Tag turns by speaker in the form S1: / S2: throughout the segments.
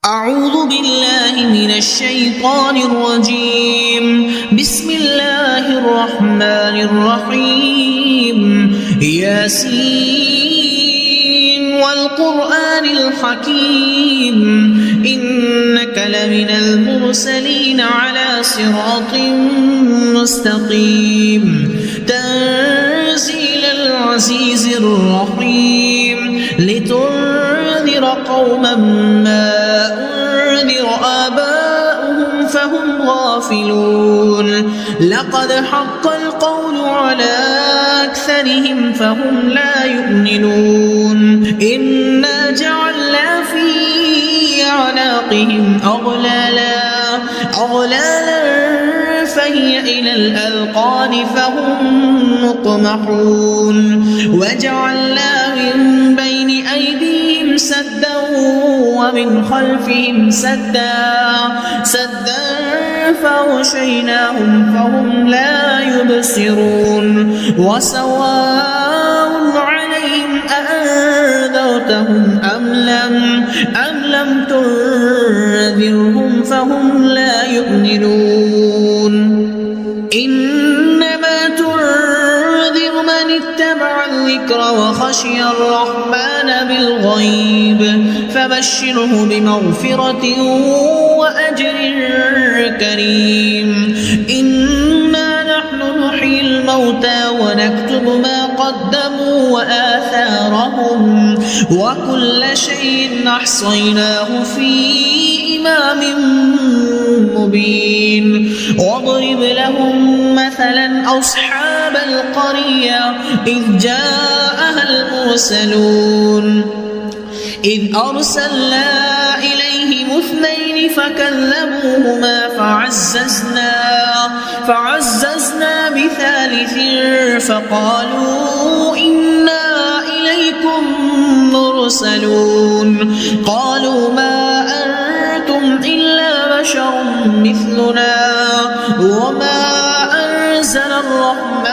S1: أعوذ بالله من الشيطان الرجيم. بسم الله الرحمن الرحيم. ياسين والقرآن الحكيم إنك لمن المرسلين على صراط مستقيم تنزيل العزيز الرحيم لتنذر قوما ما أنذر آباؤهم فهم غافلون لقد حق القول على أكثرهم فهم لا يؤمنون إنا جعلنا في أعناقهم أغلالا فهي إلى الأذقان فهم مقمحون وجعلنا من بين أيديهم سدا ومن خلفهم سدا فغشيناهم فهم لا يبصرون وسواء عليهم أأنذرتهم أم لم تنذرهم فهم لا يؤمنون إنما تنذر من اتبع الذكر وخشي الرحمن بالغيب فبشره بمغفرة وأجر كريم إنا نحن نحيي الموتى ونكتب ما قدموا وآثارهم وكل شيء أحصيناه في إمام مبين واضرب لهم مثلا أصحاب القرية إذ جاءها المرسلون إذ أرسلنا إليهم اثنين فكذبوهما فعززنا بثالث فقالوا إنا إليكم مرسلون قالوا ما أنتم إلا بشر مثلنا وما أنزل الرحمن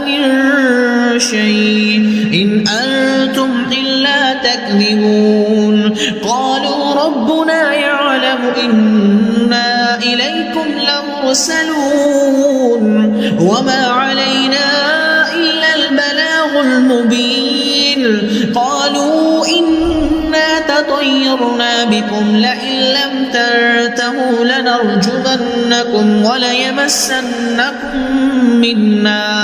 S1: من شيء إن أنتم إلا تكذبون قالوا ربنا يعلم إنا إليكم لمرسلون وما علينا إلا البلاغ المبين قالوا إنا تطيرنا بكم لئن لم تنتهوا لنرجمنكم وليمسنكم منا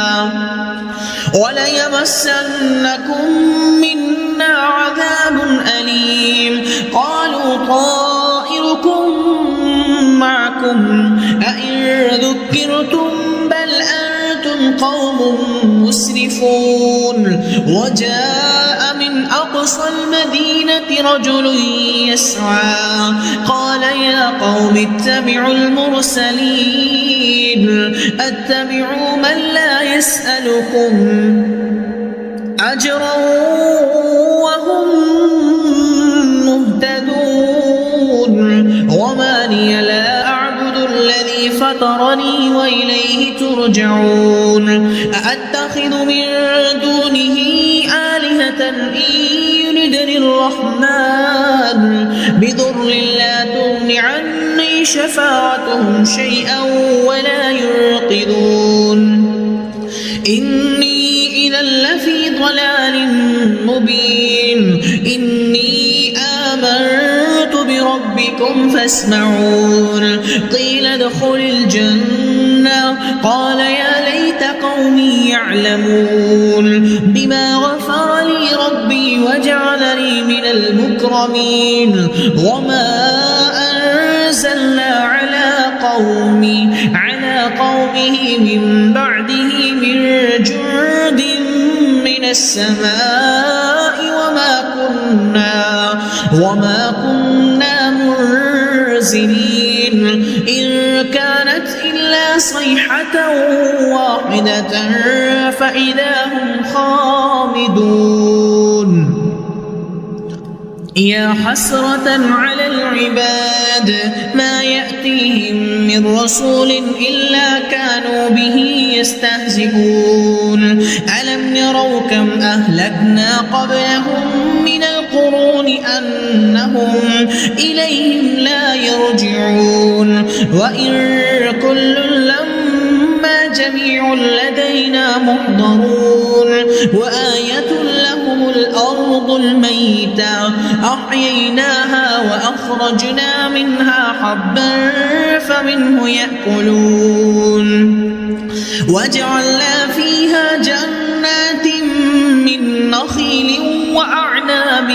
S1: عذاب أليم قالوا طائركم معكم أئن ذكرتم بل أنتم قوم مسرفون وجاء من أقصى المدينة رجل يسعى قال يا قوم اتبعوا المرسلين اتبعوا من لا يسألكم أجرا وهم مهتدون وما لي لا أعبد الذي فطرني وإليه ترجعون أأتخذ من دونه آلهة إن يردني الرحمن بضر لا تغن عني شفاعتهم شيئا ولا ينقذون إني إذا لفي ضلال مبين إني آمنت بربكم فاسمعون قيل ادخل الجنة قال يا ليت قومي يعلمون بما غفر لي ربي وجعلني من المكرمين وما أنزلنا على قومه من بعده من جند من السماء وما كنا منزلين إن كانت إلا صيحة واحدة فإذا هم خامدون يا حسرة على العباد ما يأتيهم من رسول إلا كانوا به يستهزئون ألم يروا كم أهلكنا قبلهم من القرون بأنهم إليهم لا يرجعون وإن كل لما جميع لدينا محضرون وآية لهم الأرض الميتة أحييناها وأخرجنا منها حبا فمنه يأكلون وجعلنا فيها جنات من نخيل وأعناب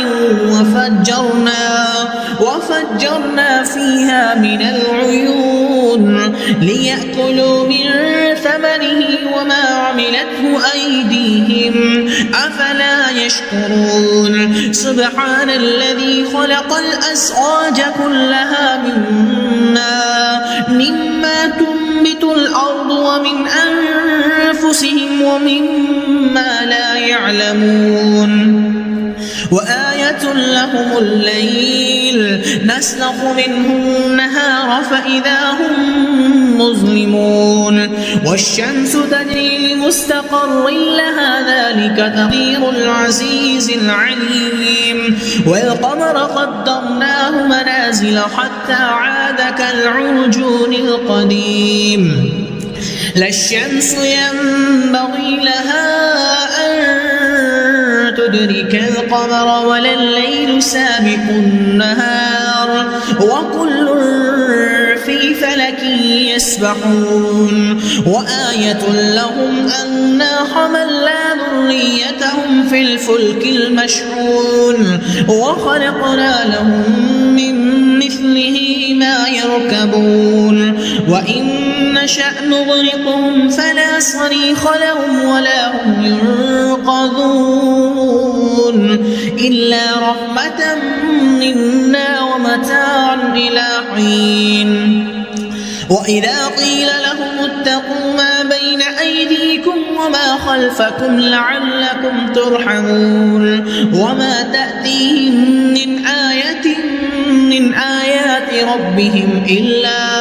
S1: وفجرنا فيها من العيون ليأكلوا من ثمره وما عملته أيديهم أفلا يشكرون سبحان الذي خلق الأزواج كلها مما تنبت الأرض ومن أنفسهم ومما لا يعلمون وآية لهم الليل نسلخ منه النهار فإذا هم مظلمون والشمس تجري لمستقر لها ذلك تقدير العزيز العليم والقمر قدرناه منازل حتى عاد كالعرجون القديم لا الشمس ينبغي لها أن تدرك القمر ولا الليل سابق النهار وكل في فلك يسبحون وآية لهم أنا حملنا ذريتهم في الفلك المشحون وخلقنا لهم من مثله ما يركبون وإن نشأ نغرقهم فلا صريخ لهم ولا هم ينقذون إلا رحمة منا ومتاعا إلى حين وإذا قيل لهم اتقوا ما بين أيديكم وما خلفكم لعلكم ترحمون وما تأتيهم من آية من آيات ربهم إلا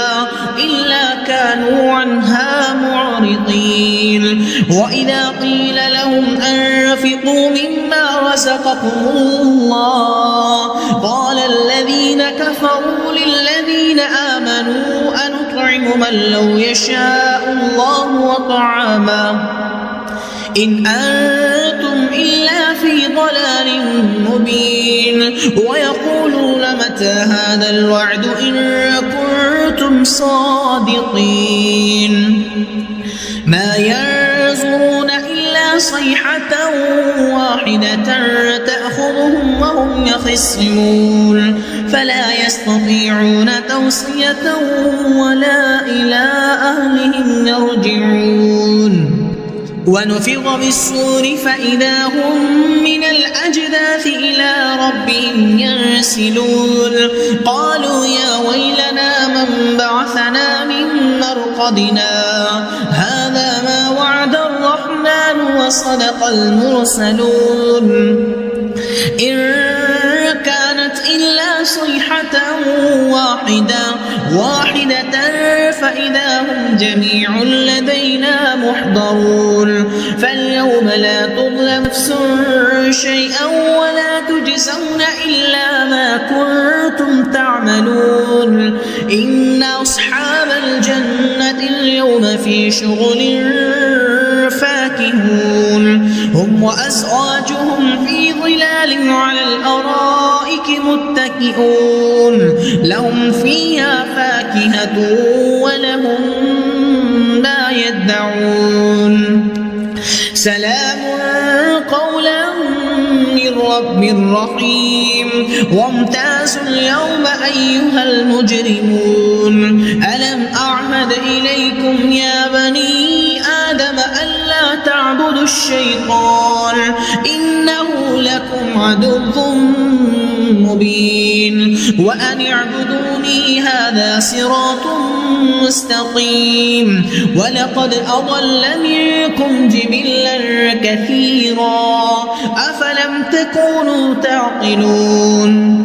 S1: كانوا عنها معرضين وإذا قيل لهم أنفقوا مما رزقكم الله قال الذين كفروا للذين آمنوا أنطعم من لو يشاء الله وطعاما إن أنتم إلا في ضلال مبين ويقولون متى هذا الوعد إن كنتم صادقين ما ينظرون إلا صيحة واحدة تأخذهم وهم يخصمون فلا يستطيعون توصية ولا إلى أهلهم يرجعون ونفخ بالصور فإذا هم من الأجداث إلى ربهم ينسلون قالوا يا ويلنا من بعثنا من مرقدنا هذا ما وعد الرحمن وصدق المرسلون إن كانت إلا صيحة واحدة فإذا هم جميع لدينا محضرون فاليوم لا تظلم نفس شيئا ولا تجزون إلا ما كنتم تعملون إن أصحاب الجنة اليوم في شغل فاكهون هم وأزواجهم في ظلال على الأرائك متكئون لهم فيها فاكهة ولهم ما يدعون سلام قولا من رب رحيم وامتازوا اليوم أيها المجرمون ألم أعهد إليكم يا بني آدم ألا تعبدوا الشيطان إنه لكم عدو مبين وأن اعبدوني هذا صراط مستقيم ولقد أضل منكم جبلا كثيرا أفلم تكونوا تعقلون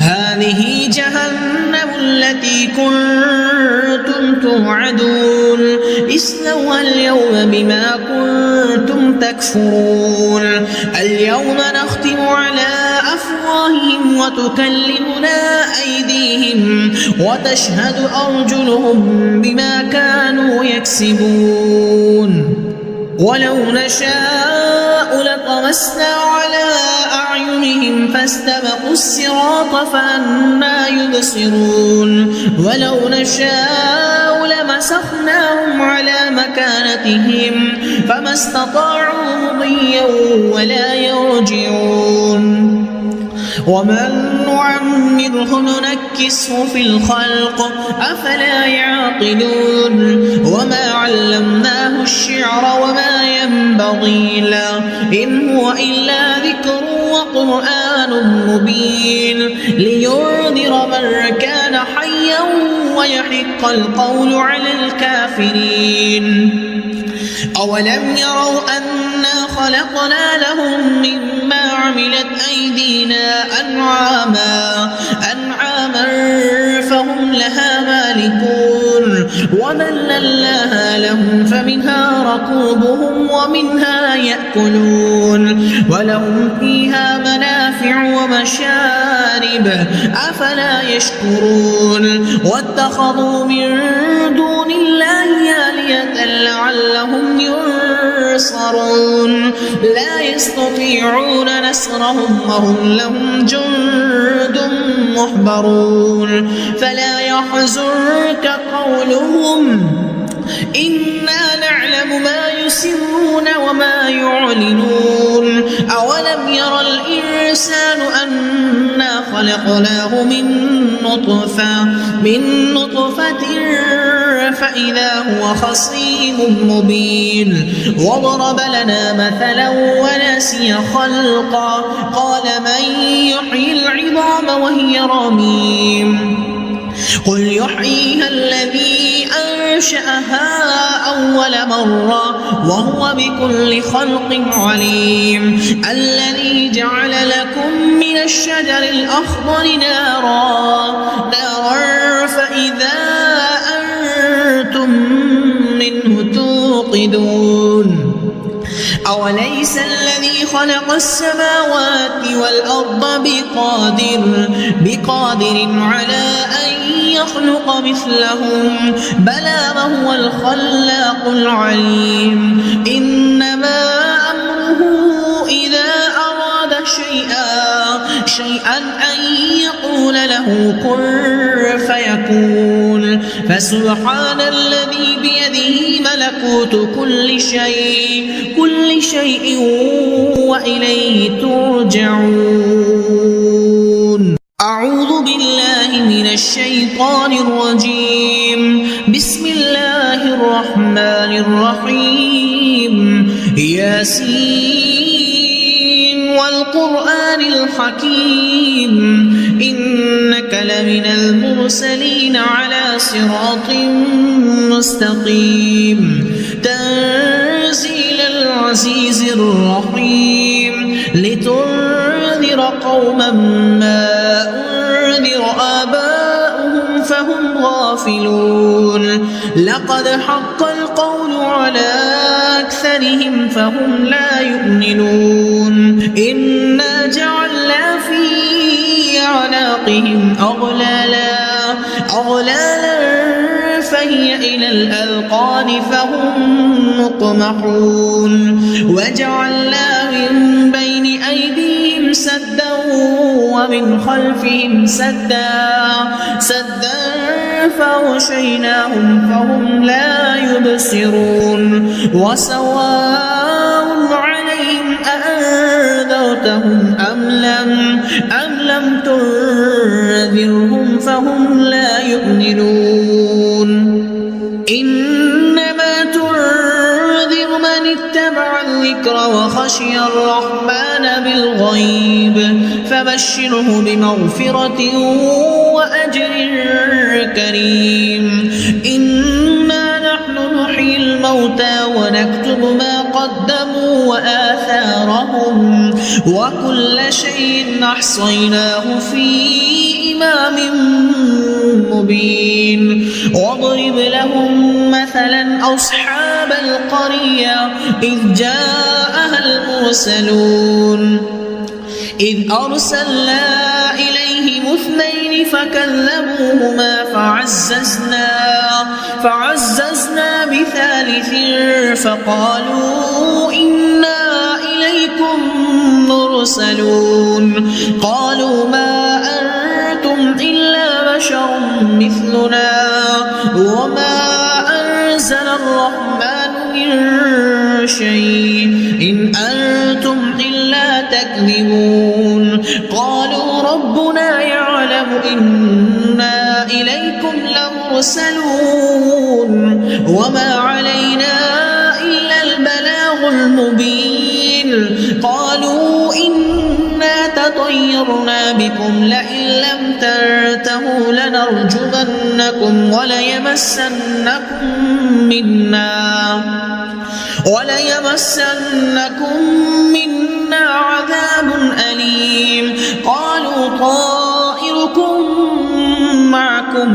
S1: هذه جهنم التي كنتم توعدون اصلوها اليوم بما كنتم تكفرون اليوم نختم على أفواههم بأفواههم وتكلمنا أيديهم وتشهد أرجلهم بما كانوا يكسبون ولو نشاء لطمسنا على أعينهم فاستبقوا الصراط فأنى يبصرون ولو نشاء لمسخناهم على مكانتهم فما استطاعوا مضيا ولا يرجعون ومن نعمره ننكسه في الخلق أفلا يعقلون وما علمناه الشعر وما ينبغي له إن هو إلا ذكر وقرآن مبين لينذر من كان حيا ويحق القول على الكافرين أولم يروا أنا خلقنا لهم مما عملت أيدينا أنعاما فهم لها مالكون وذللناها لهم فمنها ركوبهم ومنها يأكلون ولهم فيها منافع ومشارب أفلا يشكرون واتخذوا من دون الله آلهة لعلهم ينصرون لا يستطيعون نصرهم وهم لهم جند محضرون فلا يحزنك قولهم إنا نعلم ما يسرون وما يعلنون أولم ير الإنسان أنا خلقناه من نطفة فإذا هو خصيم مبين وضرب لنا مثلا ونسي خلقا قال من يحيي العظام وهي رميم قل يحييها الذي أنشأها أول مرة وهو بكل خلق عليم الذي جعل لكم من الشجر الأخضر نارا فإذا أنتم منه توقدون أوليس الذي خلق السماوات والأرض بقادر على أن يخلق مثلهم بلى وهو الخلاق العليم إنما أمره إذا أراد شيئا أن يقول له كن فيكون فسبحان الذي بيده ملكوت كل شيء وإليه ترجعون أعوذ بالله من الشيطان الرجيم بسم الله الرحمن الرحيم ياسين والقرآن الحكيم إنك لمن المرسلين على صراط مستقيم تنزيل العزيز الرحيم لتنذر قوما ما أنذر آباؤهم فهم غافلون لقد حق القول على أكثرهم فهم لا يؤمنون إنا جعلنا في أعناقهم أغلالا فهي إلى الأذقان فهم مقمحون وجعلنا من بين أيديهم سدا ومن خلفهم سدا فغشيناهم فهم لا يبصرون وسواء عليهم أأنذرتهم أم لم تنذرهم فهم لا يؤمنون إنما تنذر من اتبع الذكر وخشي الرحمن بالغيب فبشره بمغفرة وأجر كريم إنا نحن نحيي الموتى ونكتب ما قدموا وآثارهم وكل شيء أحصيناه في إمام مبين واضرب لهم مثلا أصحاب القرية إذ جاءها المرسلون إذ أرسلنا إليهم 2 فكذبوهما فعززنا بثالث فقالوا إنا إليكم مرسلون قالوا ما أنتم إلا بشر مثلنا وما أنزل الرحمن من شيء إن أنتم إلا تكذبون قالوا ربنا يعلم إنا إليكم لمرسلون وما علينا إلا البلاغ المبين قالوا إنا تطيرنا بكم لئن لم تنتهوا لنرجمنكم وليمسنكم منا عذاب أليم قالوا طائركم معكم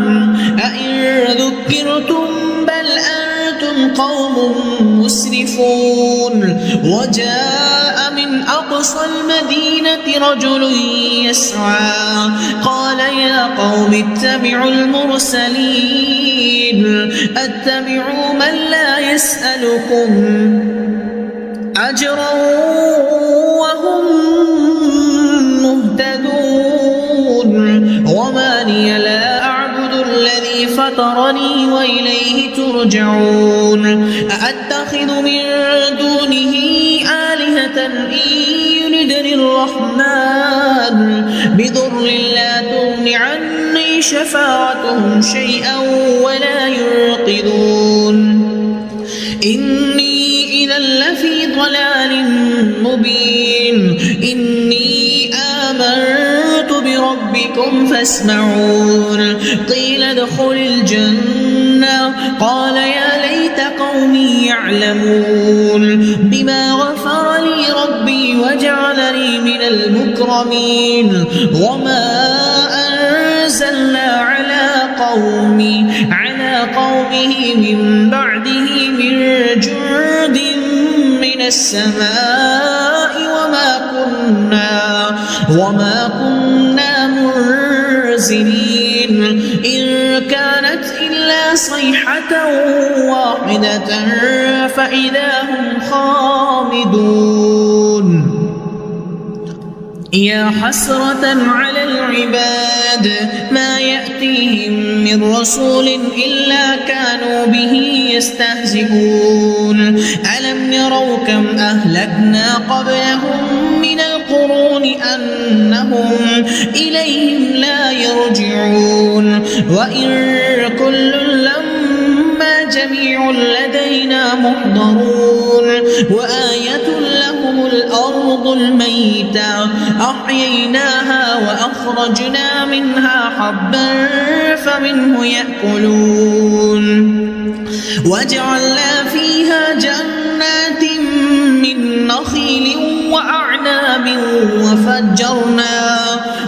S1: أئن ذكرتم بل أنتم قوم مسرفون وجاء من أقصى المدينة رجل يسعى قال يا قوم اتبعوا المرسلين اتبعوا من لا يسألكم أجرا وهم مهتدون وما لي لا أعبد الذي فطرني وإليه ترجعون أأتخذ من دونه آلهة إن يردني الرحمن بضر لا تغن عني شفاعتهم شيئا ولا ينقذون إني إذا لفي ضلال مبين إني آمنت بربكم فاسمعون قيل ادخل الجنة قال يا ليت قومي يعلمون بما غفر لي ربي وجعلني من المكرمين وما أنزلنا على قومه من بعده من جند من السماء وما كنا منزلين إن كانت إلا صيحة واحدة فإذا هم خامدون يا حسرة على العباد ما يأتيهم من رسول إلا كانوا به يستهزئون ألم يروا كم أهلكنا قبلهم من القرون أنهم إليهم لا يرجعون وإن كل لما جميع لدينا محضرون وآية لهم الأرض الميتة أحييناها وأخرجنا منها حبا فمنه يأكلون وجعلنا فيها جنات من نخيل وأعناب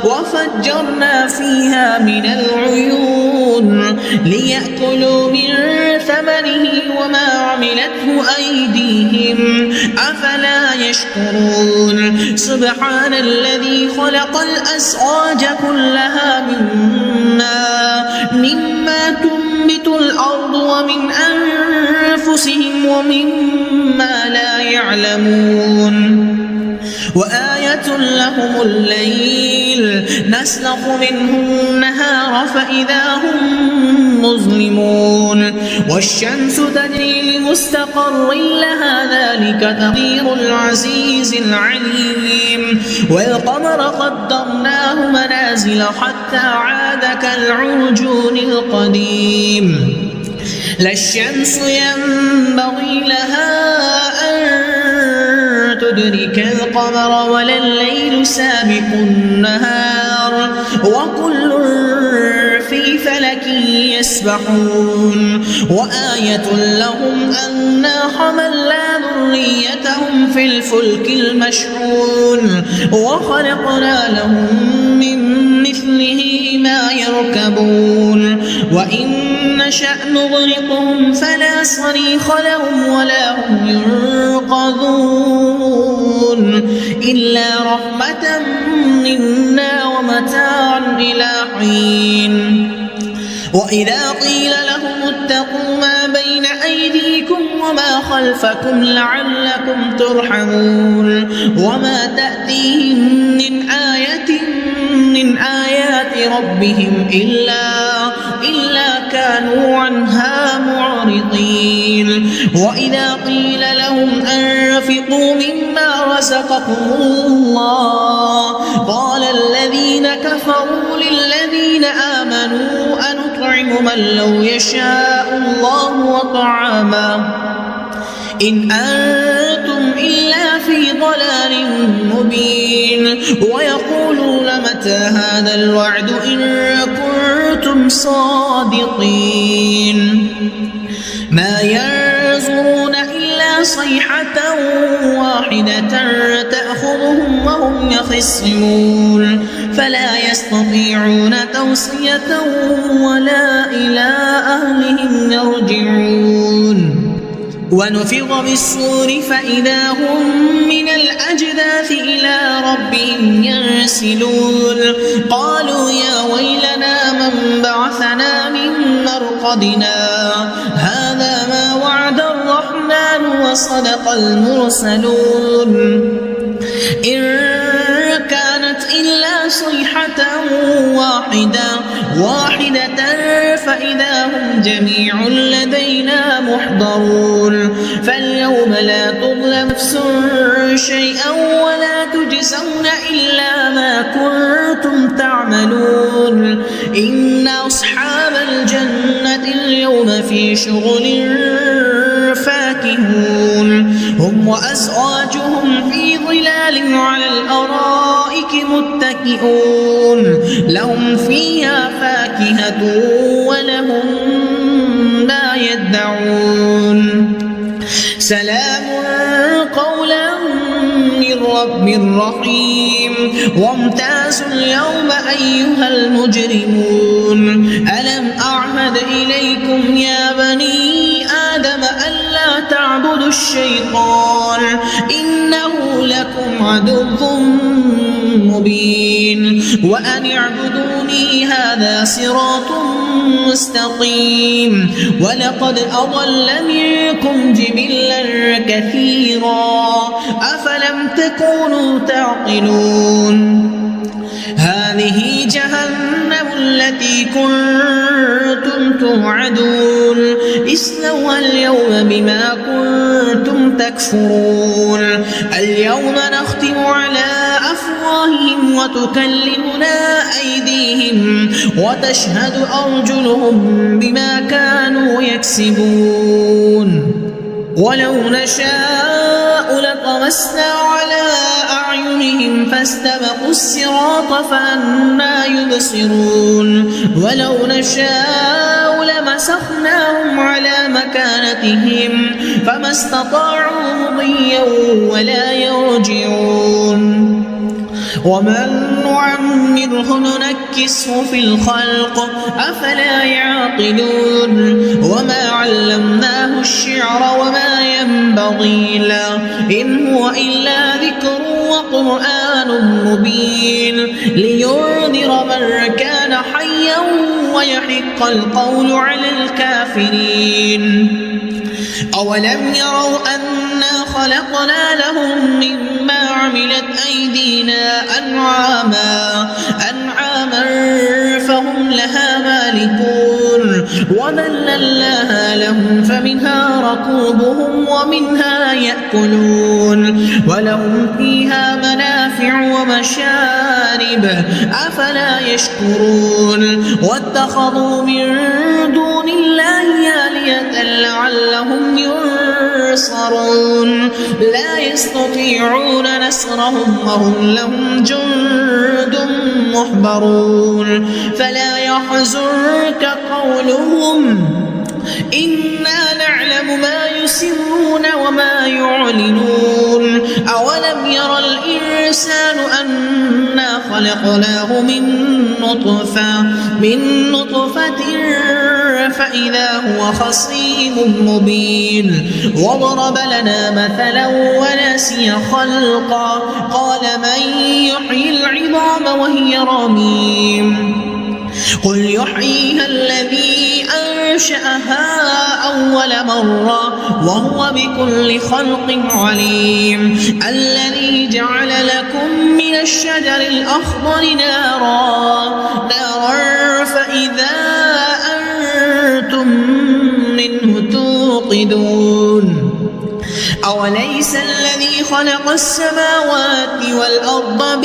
S1: وفجرنا فيها من العيون ليأكلوا من ثمره وما عملته أيديهم أفلا يشكرون سبحان الذي خلق الأزواج كلها مما تنبت الأرض ومن أنفسهم ومما لا يعلمون وآية لهم الليل نسلخ منه النهار فإذا هم مظلمون والشمس تجري لمستقر لها ذلك تقدير العزيز العليم والقمر قدرناه منازل حتى عاد كالعرجون القديم لا الشمس ينبغي لها أن تدرك القمر ولا الليل سابق النهار وكل في فلك يسبحون وآية لهم أنا حملنا ذريتهم في الفلك المشحون وخلقنا لهم من مثله ما يركبون وإن نشأ نغرقهم فلا صريخ لهم ولا هم ينقذون إلا رحمة منا ومتاعا إلى حين وإذا قيل لهم اتقوا ما بين أيديكم وما خلفكم لعلكم ترحمون وما تأتيهم من آية من آيات ربهم إلا كانوا عنها معرضين وإذا قيل لهم أنفقوا مما رزقكم الله قال الذين كفروا للذين آمنوا أنطعم من لو يشاء الله وطعاما إن أنتم إلا في ضلال مبين ويقولون متى هذا الوعد إن كنتم صادقين ما ينظرون إلا صيحة واحدة تأخذهم وهم يخصمون فلا يستطيعون توصية ولا إلى أهلهم يرجعون ونفخ بالصور فإذا هم من الأجداث إلى ربهم ينسلون قالوا يا ويلنا من بعثنا من مرقدنا هذا ما وعد الرحمن وصدق المرسلون إن كانت إلا صيحة واحدة فإذا هم جميع لدينا محضرون فاليوم لا تظلم نفس شيئا ولا تجزون إلا ما كنتم تعملون إن أصحاب الجنة اليوم في شغل فاكهون هم وأزواجهم في ظلال على الأرائك متكئون لهم فيها فاكهة ولهم ما يدعون سلام قولا من رب رحيم وامتازوا اليوم أيها المجرمون ألم أعهد إليكم يا بني آدم ألا تعبدوا الشيطان إنه لكم عدو مبين وأن اعبدوني هذا صراط مستقيم ولقد أضل منكم جبلا كثيرا أفلم تكونوا تعقلون هذه جهنم التي كنتم توعدون اصلوها اليوم بما كنتم تكفرون اليوم نختم على أفواههم وتكلمنا أيديهم وتشهد أرجلهم بما كانوا يكسبون ولو نشاء لطمسنا على أعينهم فاستبقوا الصراط فأنى يبصرون ولو نشاء لمسخناهم على مكانتهم فما استطاعوا مضيا ولا يرجعون ومن نعمره ننكسه في الخلق أفلا يعقلون وما علمناه الشعر وما ينبغي له إن هو إلا ذكر وقرآن مبين لينذر من كان حيا ويحق القول على الكافرين أولم يروا أنا خلقنا لهم مما عملت أيدينا أنعاما فهم لها مالكون وذللناها لهم فمنها ركوبهم ومنها يأكلون ولهم فيها منافع ومشارب أفلا يشكرون واتخذوا من دون الله آلهة لعلهم ينصرون لا يستطيعون نصرهم وهم لهم جند محضرون فلا يحزنك قولهم إنا نعلم ما يسرون وما يعلنون أولم يرى الإنسان أنا خلقناه من نطفة فإذا هو خصيم مبين وضرب لنا مثلا ونسي خلقا قال من يحيي العظام وهي رميم قل يحييها الذي أنشأها أول مرة وهو بكل خلق عليم الذي جعل لكم من الشجر الأخضر نارا فإذا أنتم منه توقدون أوليس الذي خلق السماوات والأرض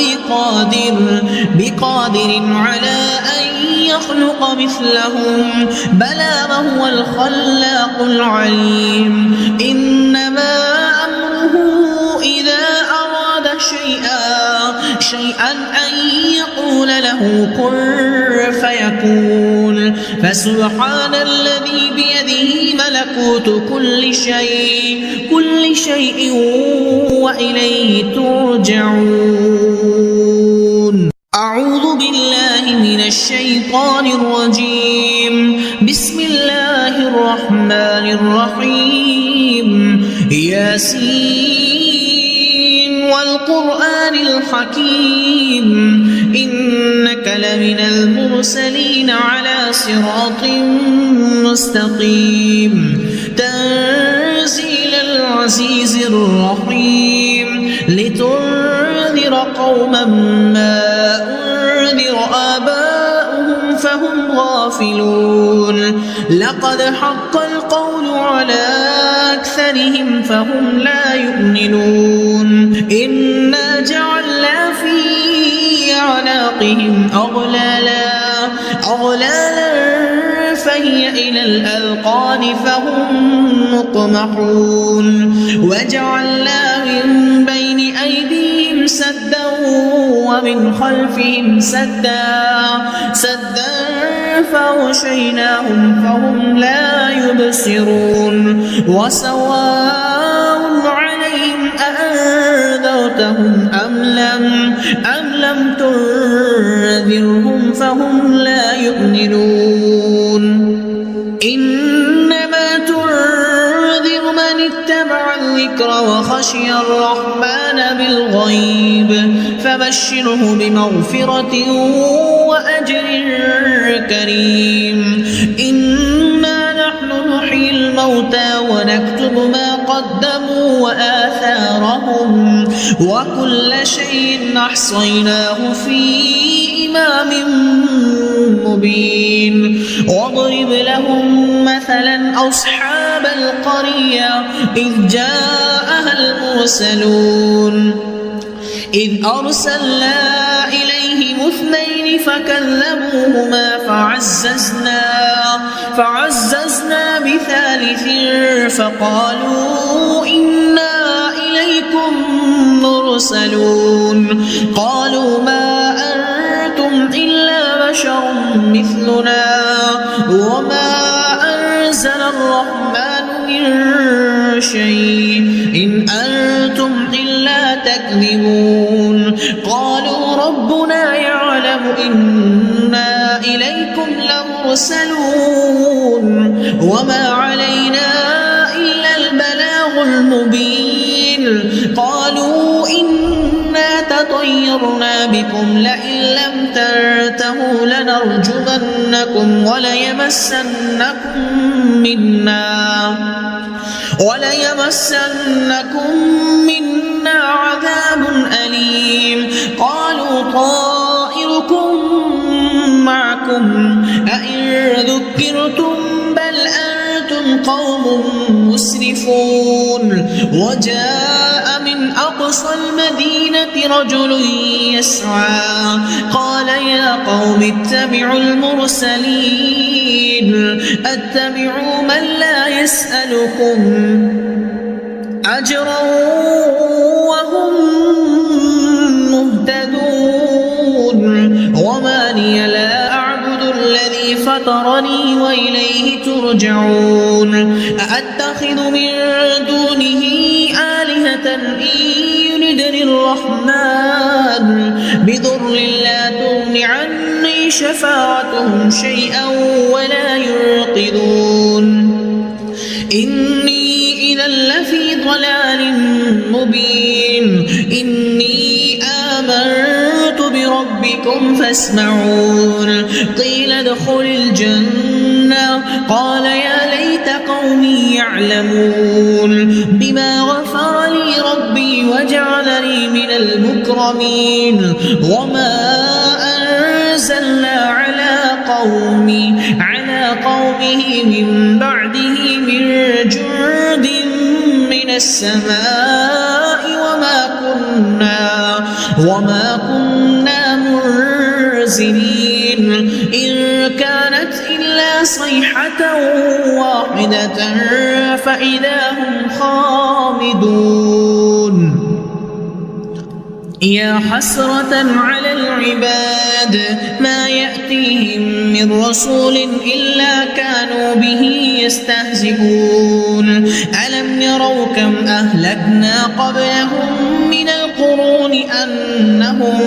S1: بقادر على أن يخلق مثلهم بلى وهو الخلاق العليم إنما أمره إذا أراد شيئا أن يقول له كن فيكون فسبحان الذي بيده ملكوت كل شيء وإليه ترجعون أعوذ بالله من الشيطان الرجيم بسم الله الرحمن الرحيم ياسين والقرآن الحكيم إنك لمن المرسلين على صراط مستقيم تنزيل العزيز الرحيم لتنذر قوما ما أنذر آباؤهم فهم غافلون لقد حق القول على أكثرهم فهم لا يؤمنون إنا جعلنا في أعناقهم أغلالا فهي إلى الأذقان فهم مقمحون وجعلنا من بين أيديهم سدا ومن خلفهم سدا فغشيناهم فهم لا يبصرون وسواء عليهم أأنذرتهم أم لم تنذرهم فهم لا يؤمنون إنما تنذر من اتبع الذكر وخشي الرحمن بالغيب فبشره بمغفرة وأجر كريم إنا نحن نحيي الموتى ونكتب ما قدموا وآثارهم وكل شيء أحصيناه في إمام مبين واضرب لهم مثلا أصحاب القرية إذ جاءها المرسلون إذ أرسلنا إليهم اثنين فكذبوهما فعززنا بثالث فقالوا إنا إليكم مرسلون قالوا ما أنتم إلا بشر مثلنا وما أنزل الرحمن من شيء إن أنتم إلا تكذبون قالوا ربنا يعلم إنا إليكم لمرسلون وما علينا إلا البلاغ المبين قالوا إنا تطيرنا بكم لئن لم تنتهوا لنرجمنكم وليمسنكم منا عذاب أليم قالوا طائركم معكم أئن ذكرتم بل أنتم قوم مسرفون وجاء من أقصى المدينة رجل يسعى قال يا قوم اتبعوا المرسلين اتبعوا من لا يسألكم أجرا وهم مهتدون وما لي لا أعبد الذي فطرني وإليه ترجعون أأتخذ من دونه آلهة إن يردني الرحمن بضر لا تغن عني شفاعتهم شيئا ولا ينقذون يوقظون إني إذا لفي ضلال مبين إني آمنت بربكم فاسمعون قيل ادخل الجنة قال يا ليت قومي يعلمون بما غفر لي ربي وجعلني من المكرمين وما أنزلنا على قومه من بعده من جند من السماء وما كنا منزلين إن كانت إلا صيحة واحدة فإذا هم خامدون يا حسرة على العباد ما يأتيهم من رسول إلا كانوا به يستهزئون ألم يروا كم أهلكنا قبلهم من القرون أنهم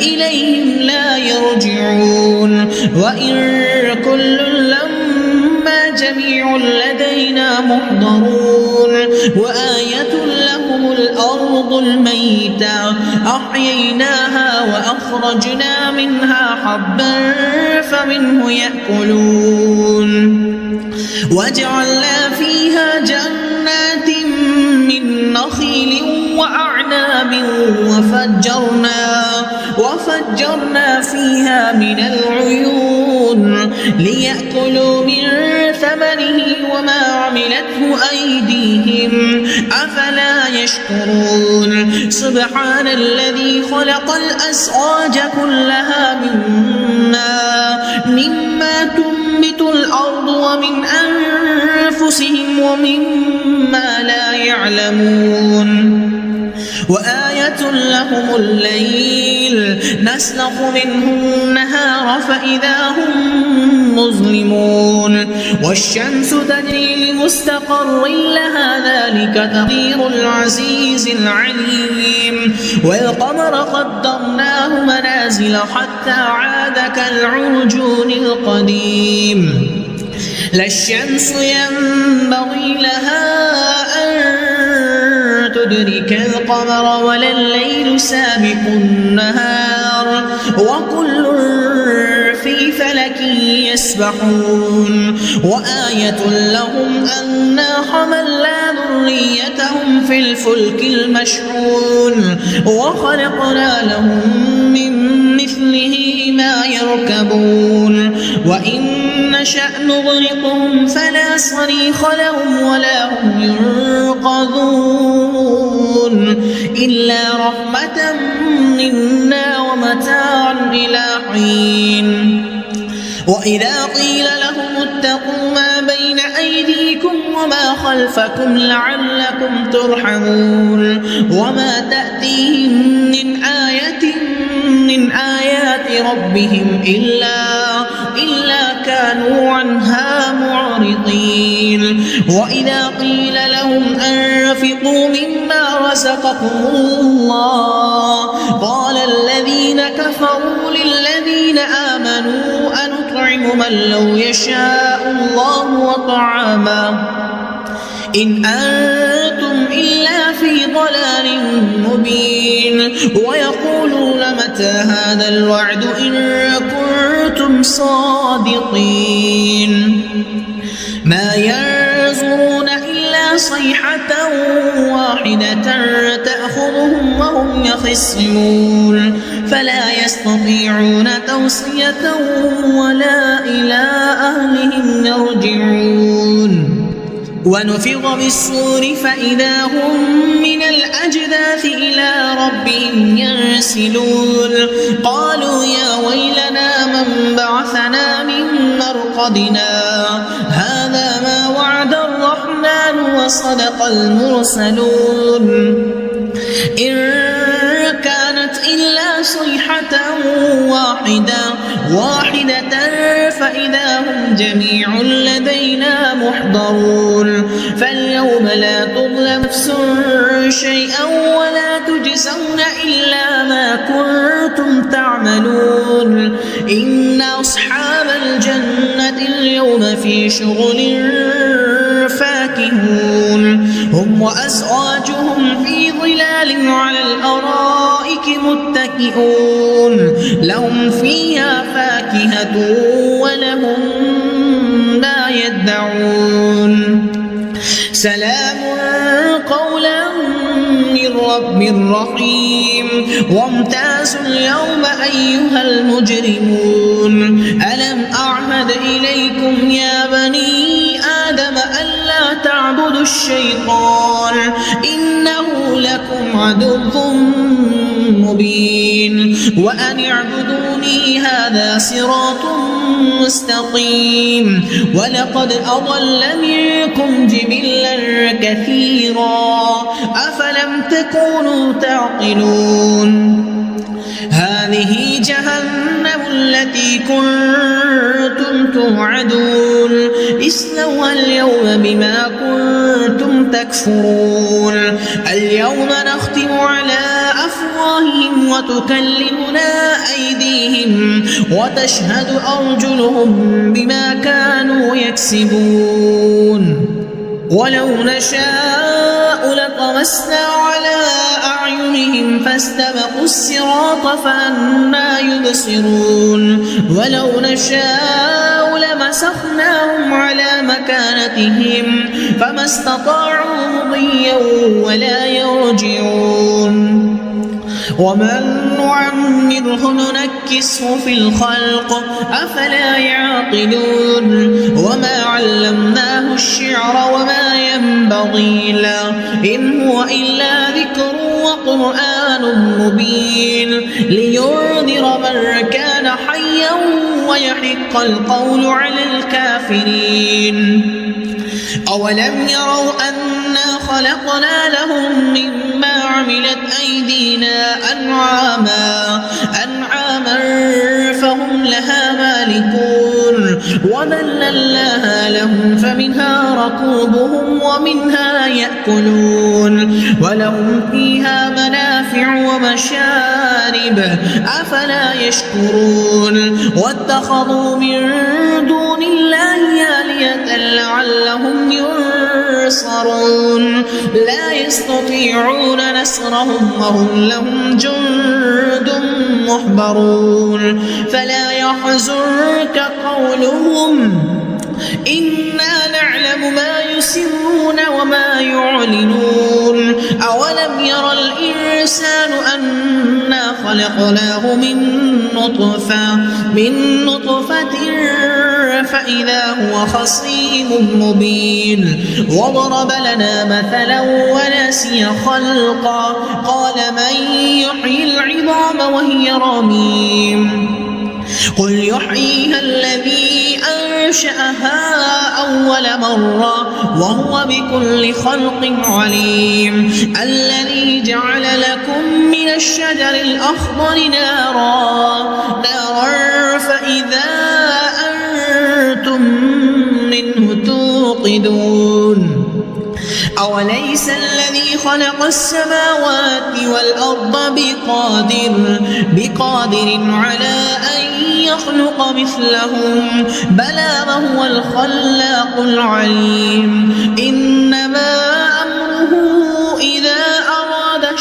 S1: إليهم لا يرجعون وإن كل لما جميع لدينا محضرون وآية لهم الأرض الميتة أحييناها وأخرجنا منها حبا فمنه يأكلون وجعلنا فيها جنات من نخيل وأعناب وفجرنا فيها من العيون ليأكلوا من ثمره وما عملته أيديهم أفلا يشكرون سبحان الذي خلق الأزواج كلها مما تنبت الأرض ومن أنفسهم ومما لا يعلمون وآية لهم الليل نسلخ منه النهار فإذا هم مظلمون والشمس تجري لمستقر لها ذلك تقدير العزيز العليم والقمر قدرناه منازل حتى عاد كالعرجون القديم لا الشمس ينبغي لها أن تدرك القمر ولا الليل سابق النهار وكل في فلك يسبحون وآية لهم أنا حملنا ذريتهم في الفلك المشحون وخلقنا لهم من مثله ما يركبون وإن نشأ نغرقهم فلا صريخ لهم ولا هم ينقذون إلا رحمة منا ومتاعا إلى حين وإذا قيل لهم اتقوا ما بين أيديكم وما خلفكم لعلكم ترحمون وما تأتيهم من آية من آيات ربهم إلا كانوا عنها معرضين وإذا قيل لهم أنفقوا مما رزقكم الله قال الذين كفروا للذين آمنوا أنطعم من لو يشاء الله وطعاما إن أنتم إلا في ضلال مبين ويقولون متى هذا الوعد إن كنتم صادقين ما ينظرون إلا صيحة واحدة تأخذهم وهم يخصمون فلا يستطيعون توصية ولا إلى أهلهم يرجعون ونفخ بالصور فإذا هم من الأجداث إلى ربهم ينسلون قالوا يا ويلنا من بعثنا من مرقدنا هذا ما وعد الرحمن وصدق المرسلون إن كانت إلا صيحة واحدة فإذا هم جميع لدينا محضرون فاليوم لا تظلم نفس شيئا ولا تجزون إلا ما كنتم تعملون إن أصحاب الجنة اليوم اليوم في شغل فاكهون هم وأزواجهم في ظلال على الأرائك متكئون لهم فيها فاكهة ولهم ما يدعون سلام قولا من رب رحيم وامتازوا اليوم أيها المجرمون ألم أعهد إليكم يا بني آدم ألا تعبدوا الشيطان إنه لكم عدو مبين وأن اعبدوني هذا صراط مستقيم ولقد أضل منكم جبلا كثيرا أفلم تكونوا تعقلون هذه جهنم التي كنتم توعدون اصلوها اليوم بما كنتم تكفرون اليوم نختم على أفواههم وتكلمنا أيديهم وتشهد أرجلهم بما كانوا يكسبون ولو نشاء لطمسنا على أعينهم فاستبقوا الصراط فأنى يبصرون ولو نشاء لمسخناهم على مكانتهم فما استطاعوا مضيا ولا يرجعون ومن نعمره ننكسه في الخلق أفلا يعقلون وما علمناه الشعر وما ينبغي له إن هو إلا ذكر وقرآن مبين لينذر من كان حيا ويحق القول على الكافرين أولم يروا أنا خلقنا لهم مما عملت أيدينا أنعاما فهم لها مالكون وذللناها لهم فمنها ركوبهم ومنها يأكلون ولهم فيها منافع ومشارب أفلا يشكرون واتخذوا من دون الله آلهة لعلهم ينصرون لا يستطيعون نصرهم وهم لهم جند محضرون فلا يحزنك قولهم إنا نعلم ما يسرون وما يعلنون أولم يرى الإنسان أنا خلقناه من نطفة فإذا هو خصيم مبين وضرب لنا مثلا ونسي خلقا قال من يحيي العظام وهي رميم قل يحييها الذي أنشأها أول مرة وهو بكل خلق عليم الذي جعل لكم من الشجر الأخضر نارا فإذا أنتم منه توقدون أوليس الذي خلق السماوات والأرض بقادر على أن يخلق مثلهم بلى وهو الخلاق العليم إنما أمره إذا أراد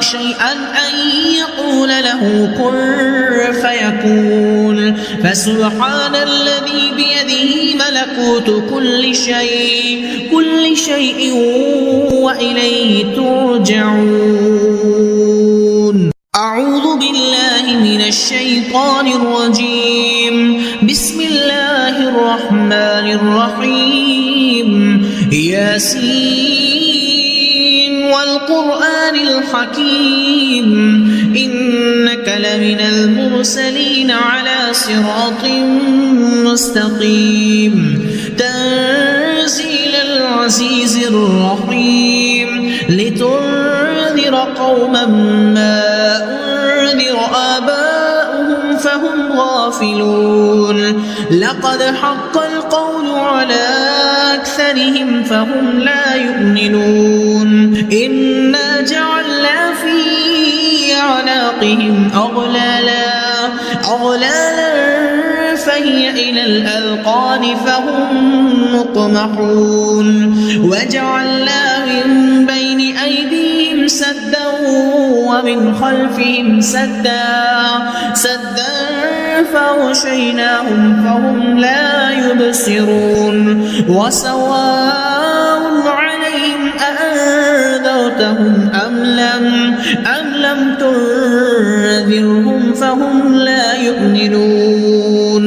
S1: شيئا أن يقول له كن فيكون فسبحان الذي بيده ملكوت كل شيء وإليه ترجعون أعوذ بالله من الشيطان الرجيم بسم الله الرحمن الرحيم ياسين والقرآن الحكيم إنك لمن المرسلين على صراط مستقيم تنزيل العزيز الرحيم لتنذر قوما ما أنذر آباؤهم فهم غافلون لقد حق القول على أكثرهم فهم لا يؤمنون إنا جعلنا في أعناقهم أغلالا فهي هي إلى الأذقان فهم مقمحون وجعلنا من بين أيديهم سدا ومن خلفهم سدا فغشيناهم فهم لا يبصرون وسواء عليهم أأنذرتهم أم لم تنذرهم فهم لا يؤمنون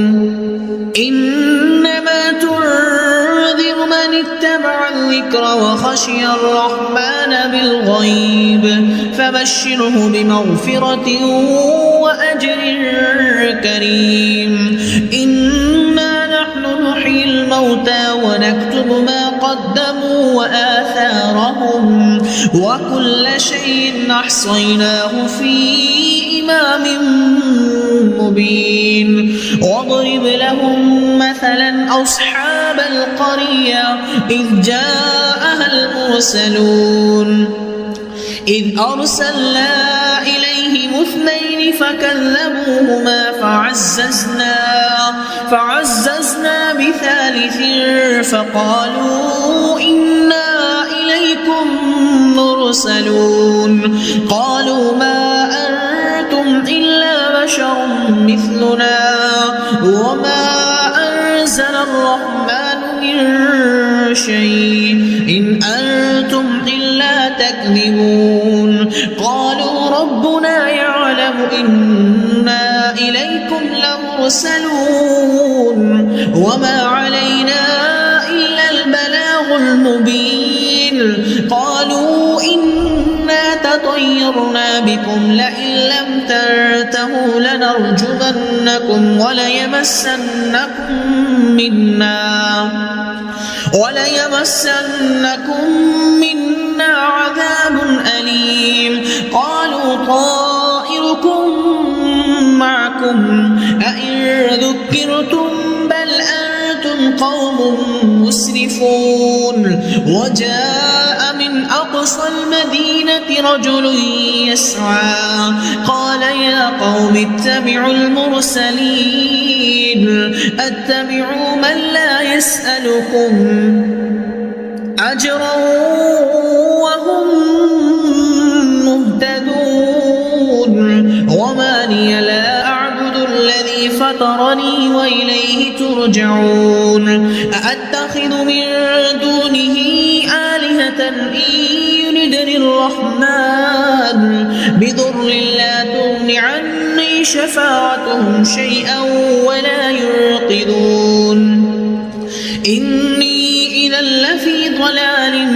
S1: إنما تنذر من اتبع الذكر وخشي الرحمن بالغيب فبشره بمغفرة وأجر كريم إنا نحن نحيي الموتى ونكتب ما قدموا وآثارهم وكل شيء أحصيناه في إمام مبين واضرب لهم مثلا أصحاب القرية إذ جاءها المرسلون إذ أرسلنا إليهم 2 فكذبوهما فعززنا بثالث فقالوا إنا إليكم مرسلون قالوا ما أنتم إلا بشر مثلنا وما أنزل الرحمن من شيء إن أنتم إلا تكذبون قالوا ربنا يعلم إنا إليكم لمرسلون وما علينا إلا البلاغ المبين قالوا إنا تطيرنا بكم لئن لم تنتهوا لنرجمنكم وليمسنكم منا عذاب أليم قالوا طائركم معكم أئن ذكرتم بل أنتم قوم مسرفون وجاء من أقصى المدينة رجل يسعى قال يا قوم اتبعوا المرسلين اتبعوا من لا يسألكم أجرا وهم مهتدون وما لي لا أعبد الذي فطرني وإليه ترجعون أأتخذ من دونه آلهة إن يردني الرحمن بضر لا تغن عني شفاعتهم شيئا ولا ينقذون إني إذا لفي ضلال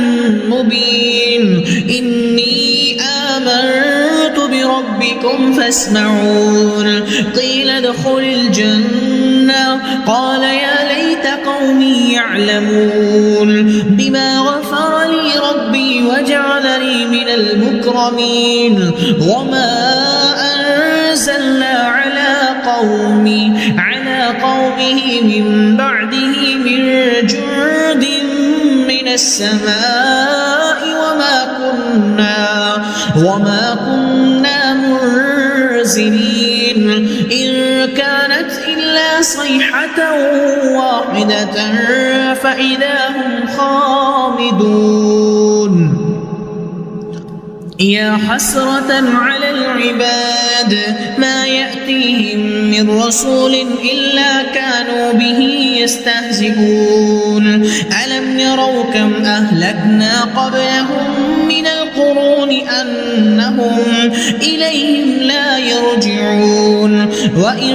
S1: مبين إني آمنت بربكم فاسمعون قيل ادخل الجنة قال يا ليت قومي يعلمون بما غفر لي ربي وجعلني من المكرمين وما أنزلنا على قومه من بعده من جند من السماء وما كنا منزلين إن كانت إلا صيحة واحدة فإذا هم خامدون يا حسرة على العباد ما يأتيهم من رسول إلا كانوا به يستهزئون ألم يروا كم أهلكنا قبلهم من القرون أنهم إليهم لا يرجعون وإن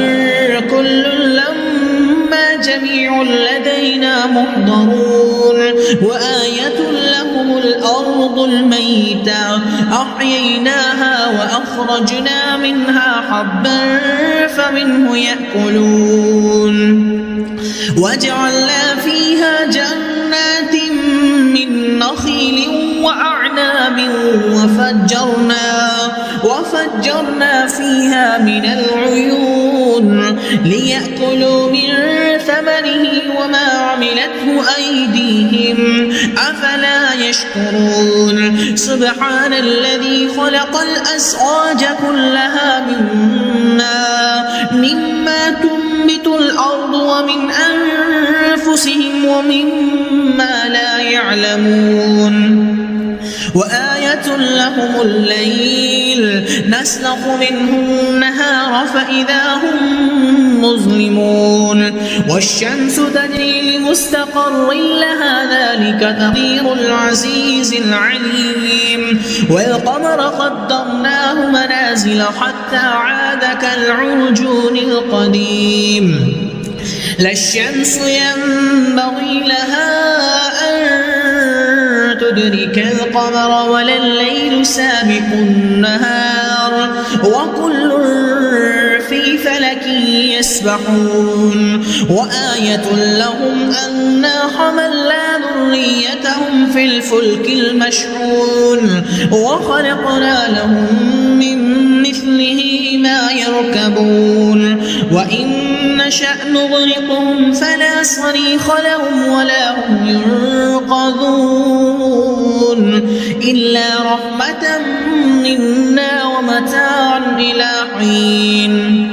S1: كل لما جميع لدينا محضرون وآية لهم الأرض الميتة أحييناها وأخرجنا منها حبا فمنه يأكلون وجعلنا فيها جنات من نخيل وأعناب وفجرنا فيها من العيون ليأكلوا من ثمره وما عملته أيديهم أفلا يشكرون سبحان الذي خلق الأزواج كلها مما تنبت تنبت الأرض ومن أنفسهم ومما لا يعلمون وآية لهم الليل نسلخ منه النهار فإذا هم مظلمون والشمس تجري لمستقر لها ذلك تقدير العزيز العليم والقمر قدرناه منازل حتى عاد كالعرجون القديم لا الشمس ينبغي لها أن تدرك القمر ولا الليل سابق النهار وكل في فلك يسبحون وآية لهم أنا حملنا ذريتهم في الفلك المشحون وخلقنا لهم من مثله ما يركبون وإن نشأ نغرقهم فلا صريخ لهم ولا هم ينقذون إلا رحمة منا ومتاعا إلى حين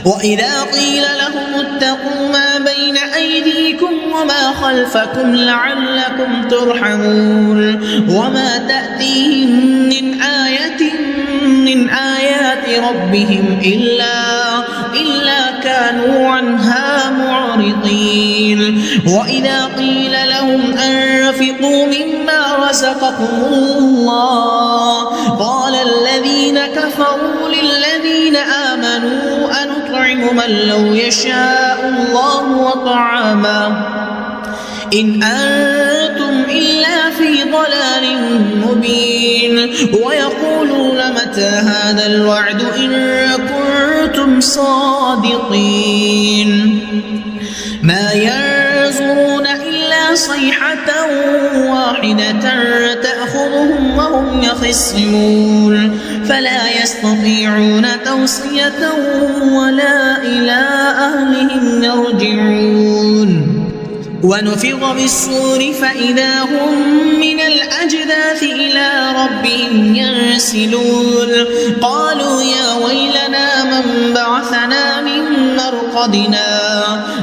S1: وإذا قيل لهم اتقوا ما بين أيديكم وما خلفكم لعلكم ترحمون وما تأتيهم من آية من آيات ربهم إلا كانوا عنها معرضين وإذا قيل لهم أنفقوا مما رزقكم الله قال الذين كفروا للذين آمنوا أنطعم من لو يشاء الله وطعاما إن أنتم إلا في ضلال مبين ويقولون متى هذا الوعد إن كنتم صادقين ما ينظرون إلا صيحة واحدة تأخذهم وهم يخصمون فلا يستطيعون توصية ولا إلى أهلهم يرجعون ونفخ بالصور فإذا هم من الأجداث إلى ربهم ينسلون قالوا يا ويلنا من بعثنا من مرقدنا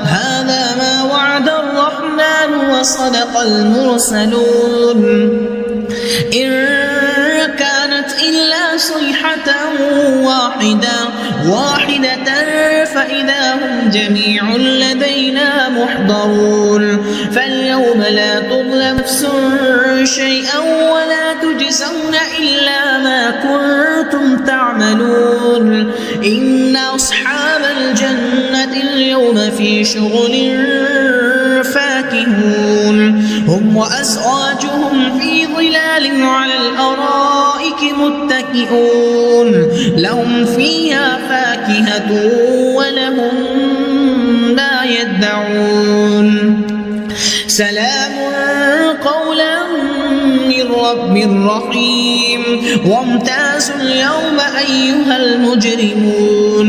S1: هذا ما وعد الرحمن وصدق المرسلون إن كانت إلا صيحة واحدة فإذا هم جميع لدينا محضرون فاليوم لا تظلم نفس شيئا ولا تجزون إلا ما كنتم تعملون إن أصحاب الجنة اليوم في شغل فاكهون هم وأزواجهم في ظلال على الأرائك متكئون لهم فيها فاكهة ولهم ما يدعون سلام قولا من رب رحيم وامتازوا اليوم أيها المجرمون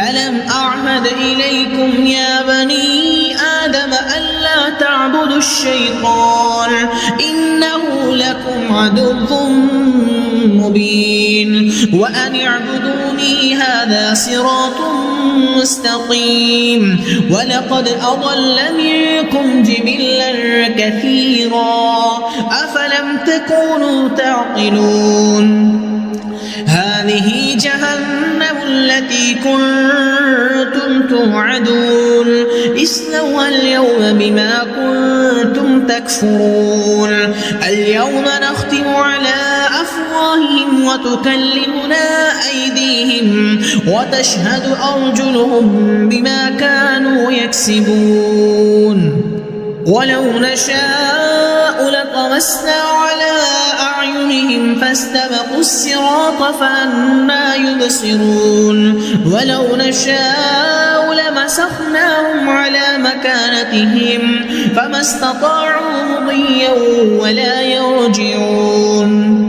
S1: ألم أعهد إليكم يا بني آدم ألا تعبدوا الشيطان إنه لكم عدو مبين وأن اعبدوني هذا صراط مستقيم ولقد أضل منكم جبلا كثيرا أفلم تكونوا تعقلون هذه جهنم التي كنتم توعدون اصلوها اليوم بما كنتم تكفرون اليوم نختم على أفواههم وتكلمنا أيديهم وتشهد أرجلهم بما كانوا يكسبون ولو نشاء لطمسنا على أعينهم فاستبقوا الصراط فأنى يبصرون ولو نشاء لمسخناهم على مكانتهم فما استطاعوا مضيا ولا يرجعون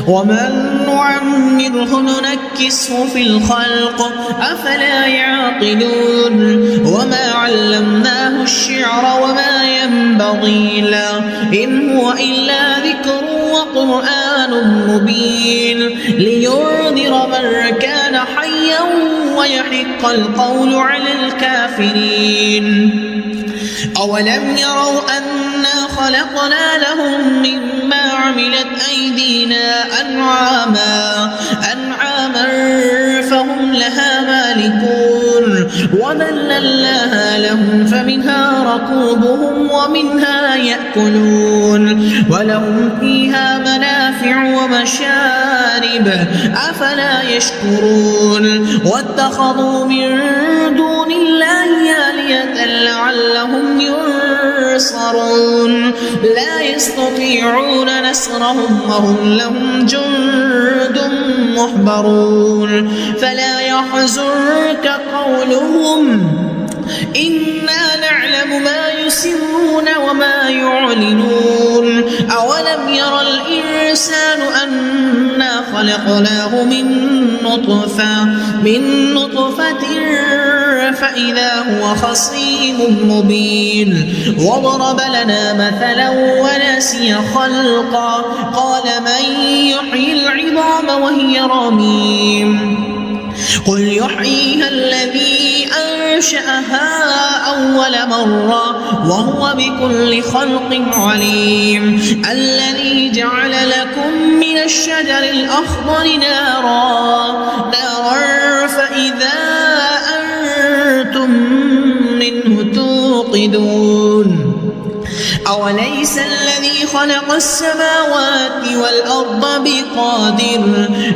S1: ومن نعمره ننكسه في الخلق أفلا يعقلون وما علمناه الشعر وما ينبغي له إن هو إلا ذكر وقرآن مبين لينذر من كان حيا ويحق القول على الكافرين. أولم يروا أنا خلقنا لهم مما عملت أيدينا أنعاما فهم لها مالكون وذللناها لهم فمنها ركوبهم ومنها يأكلون ولهم فيها منافع ومشارب أفلا يشكرون واتخذوا من دون الله آلهة لعلهم ينصرون لا يستطيعون نصرهم وهم لهم جند محضرون فلا يحزنك قولهم إنا نعلم ما يسرون وما يعلنون أولم ير الإنسان أنا خلقناه من نطفة فإذا هو خصيم مبين وضرب لنا مثلا ونسي خلقا قال من يحيي العظام وهي رميم قل يحييها الذي أنشأها أول مرة وهو بكل خلق عليم الذي جعل لكم من الشجر الأخضر نارا فإذا أنتم منه توقدون أوليس الذي خلق السماوات والأرض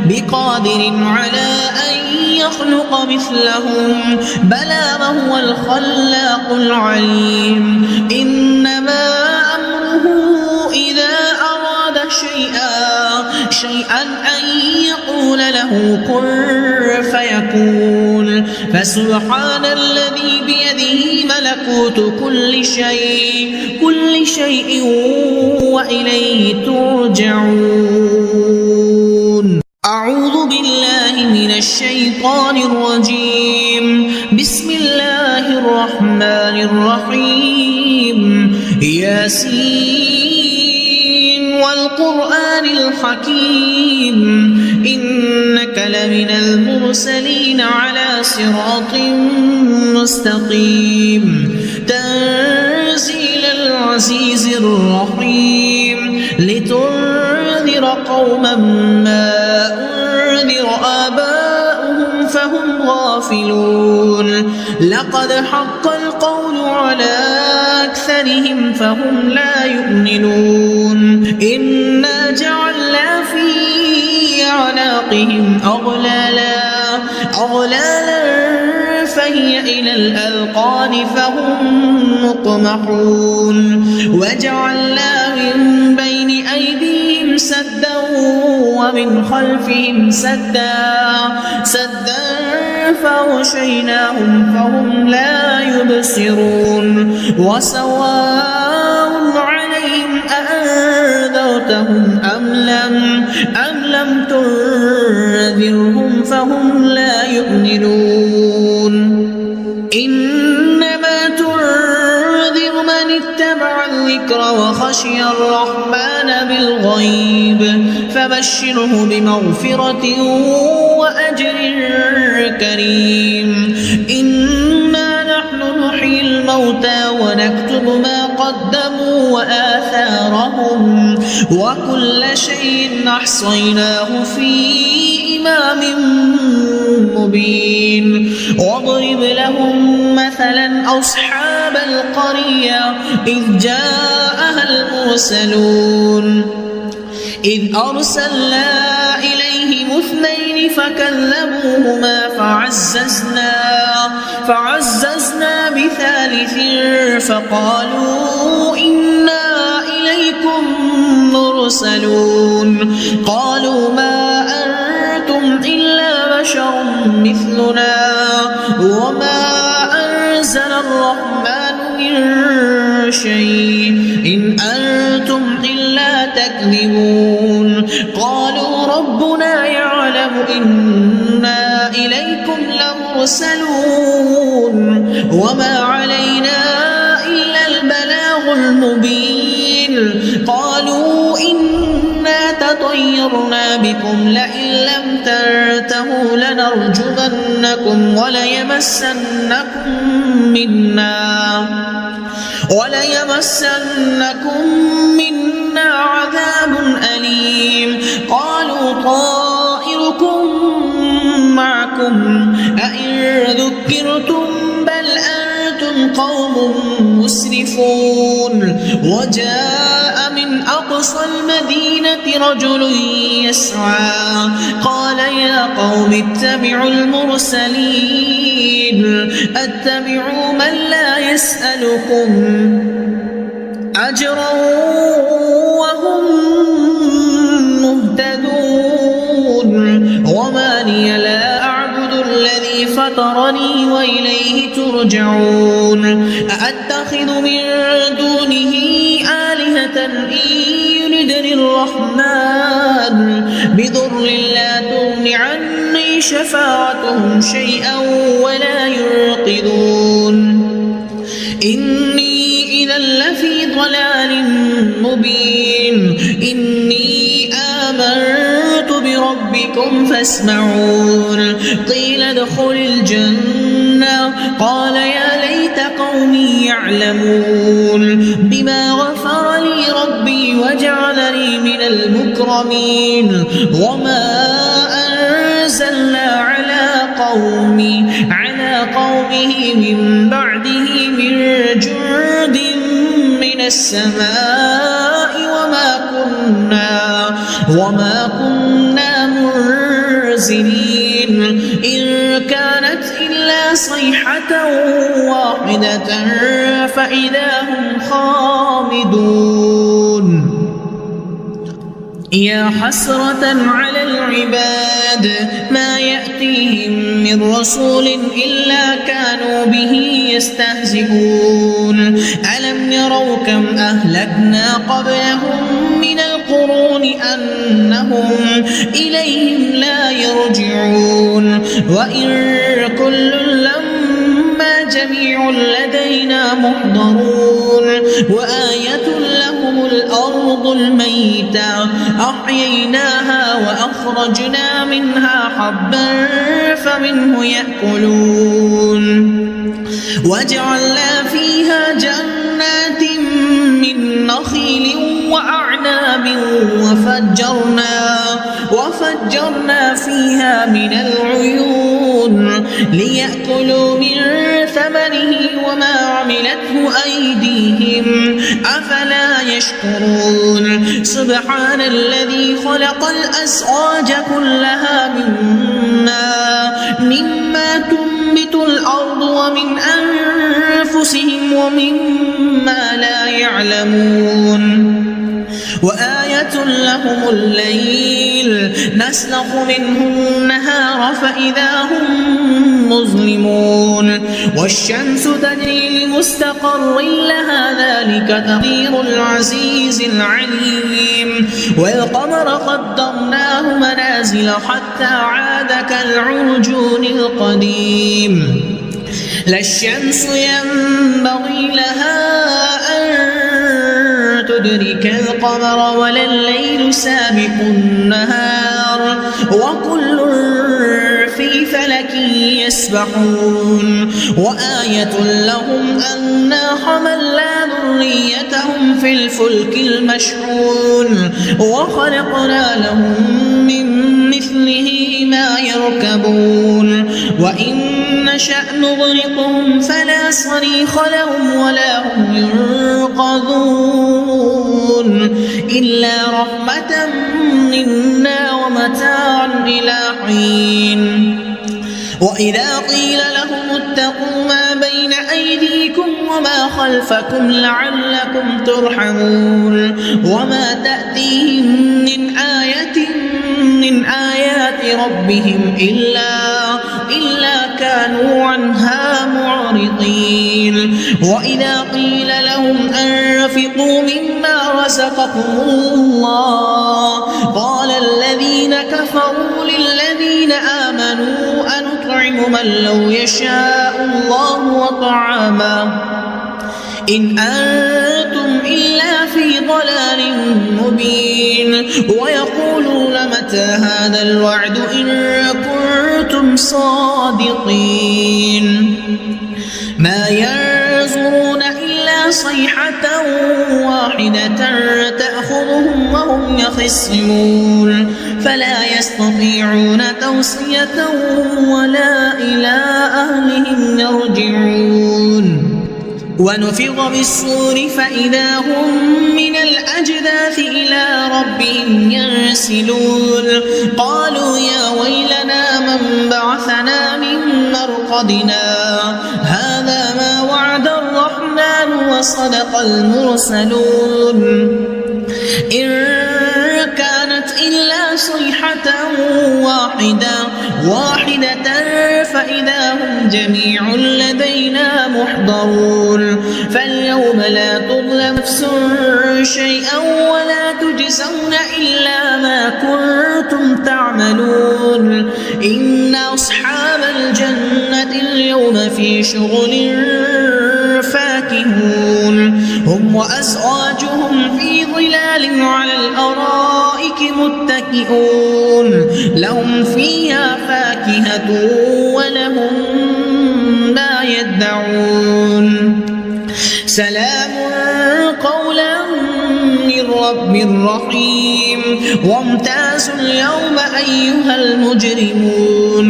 S1: بقادر على أن يخلق مثلهم بلى وهو الخلاق العليم إنما أمره إذا أراد شيئا أن يقول له كن فيكون فسبحان الذي بيده ملكوت كل شيء وإليه ترجعون. أعوذ بالله من الشيطان الرجيم. بسم الله الرحمن الرحيم. ياسين والقرآن الحكيم إنك لمن المرسلين على صراط مستقيم تنزيل العزيز الرحيم لتنذر قوما ما أنذر آباؤهم فهم غافلون لقد حق القول على أكثرهم فهم لا يؤمنون إنا جعلنا في أعناقهم أغلالا فهي إلى الأذقان فهم مقمحون وجعلنا من بين أيديهم سدا ومن خلفهم سدا فغشيناهم فهم لا يبصرون وسواء عليهم أأنذرتهم أم لم تنذرهم فهم لا يؤمنون إنما تنذر من اتبع الذكر وخشي الرحمن بالغيب فبشره بمغفرة وأجر كريم إنا نحن نحيي الموتى ونكتب ما قدموا وآثارهم وكل شيء أحصيناه في إمام مبين واضرب لهم مثلا أصحاب القرية إذ جاءها المرسلون إذ أرسلنا إليهم 2 فكذبوهما فعززنا ب3 فقالوا إنا إليكم مرسلون قالوا ما أنتم إلا بشر مثلنا وما أنزل الرحمن من شيء إن أنتم إلا تكذبون قالوا ربنا يعلم إنا إليكم لمرسلون وما علينا إلا البلاغ المبين قالوا إنا تطيرنا طيرنا بكم لئن لم تنتهوا لنرجمنكم وليمسنكم منا عذاب أليم. قالوا طائركم معكم أئن ذكرتم بل أنتم قوم مسرفون. وجاء من أقصى المدينة رجل يسعى قال يا قوم اتبعوا المرسلين اتبعوا من لا يسألكم أجرا وهم مهتدون. وما لي لا أعبد الذي فطرني وإليه ترجعون. أأتخذ من دونه آلهة إن يردني الرحمن بضر لا تغن عني شفاعتهم شيئا ولا ينقذون. إني إذا لفي ضلال مبين. إني آمنت بربكم فاسمعون. قيل ادخل الجنة قال يا ليت قومي يعلمون بما غفر لي ربي وجعلني من المكرمين. وما أنزلنا على قومه من بعده من جند من السماء وما كنا منزلين. إن كانت إلا صيحة واحدة فإذا هم خامدون. يا حسرة على العباد ما يأتيهم من رسول إلا كانوا به يستهزئون. ألم يروا كم أهلكنا قبلهم من القرون أنهم إليهم لا يرجعون. وإن كل لما جميع لدينا محضرون. وآية لهم الأرض الميتة أحييناها وأخرجنا منها حبا فمنه يأكلون. وجعلنا فيها جنات من نخيل وأعناب وفجرنا فيها من العيون ليأكلوا من ثمره وما عملته أيديهم أفلا يشكرون. سبحان الذي خلق الأزواج كلها مما تنبت الأرض ومن أنفسهم ومما لا يعلمون. وآية لهم الليل نسلخ منه النهار فإذا هم مظلمون. والشمس تجري لمستقر لها ذلك تقدير العزيز العليم. والقمر قدرناه منازل حتى عاد كالعرجون القديم. لا الشمس ينبغي لها أن تدرك القمر ولا الليل سابق النهار وكل في فلك يسبحون. وآية لهم أنا حملنا ذريتهم في الفلك المشحون وخلقنا لهم من مثله ما يركبون. وإن نشأ نغرقهم فلا صريخ لهم ولا هم ينقذون إلا رحمة منا ومتاعا إلى حين. وإذا قيل لهم اتقوا ما بين أيديكم وما خلفكم لعلكم ترحمون. وما تأتيهم من آية من آيات ربهم إلا كانوا عنها معرضين. وإذا قيل لهم أنفقوا مما رزقكم الله قال الذين كفروا للذين آمنوا أنطعم من لو يشاء الله وطعامه إن أنتم إلا في ضلال مبين ويقولون متى هذا الوعد إن كنتم صادقين ما ينظرون إلا صيحة واحدة تأخذهم وهم يخصمون فلا يستطيعون توصية ولا إلى أهلهم يرجعون ونفخ بالصور فإذا هم من الأجداث إلى ربهم ينسلون قالوا يا ويلنا من بعثنا من مرقدنا هذا ما وعد الرحمن وصدق المرسلون إن كانت إلا صيحة واحدة فإذا هم جميع لدينا محضرون فاليوم لا تظلم نفس شيئا ولا تجزون إلا ما كنتم تعملون إن أصحاب الجنة اليوم في شغل فاكهون هم وأزواجهم في ظلال على الأرائك متكئون لهم فيها فاكهة ولهم ما يدعون سلام قولا من رب رحيم وامتازوا اليوم أيها المجرمون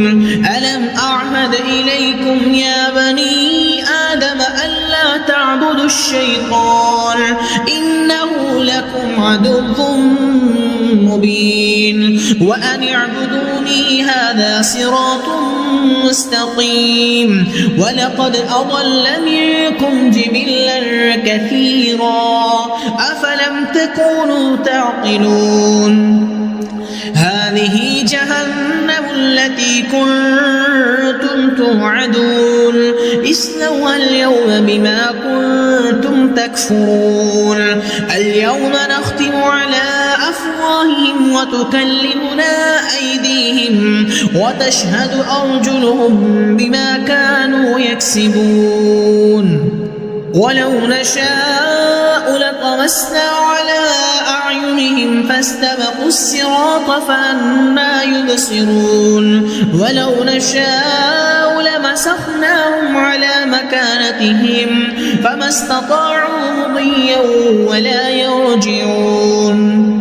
S1: ألم أعهد إليكم يا بني آدم ألا تعبدوا الشيطان إنه لكم عدو مبين وأن اعبدوني هذا صراط مستقيم ولقد أضل منكم جبلا كثيرا أفلم تكونوا تعقلون هذه جهنم التي كنتم توعدون اصلوها اليوم بما كنتم تكفرون اليوم نختم على أفواههم وتكلمنا أيديهم وتشهد أرجلهم بما كانوا يكسبون ولو نشاء لطمسنا على أعينهم فاستبقوا الصراط فأنى يبصرون ولو نشاء لمسخناهم على مكانتهم فما استطاعوا مضيا ولا يرجعون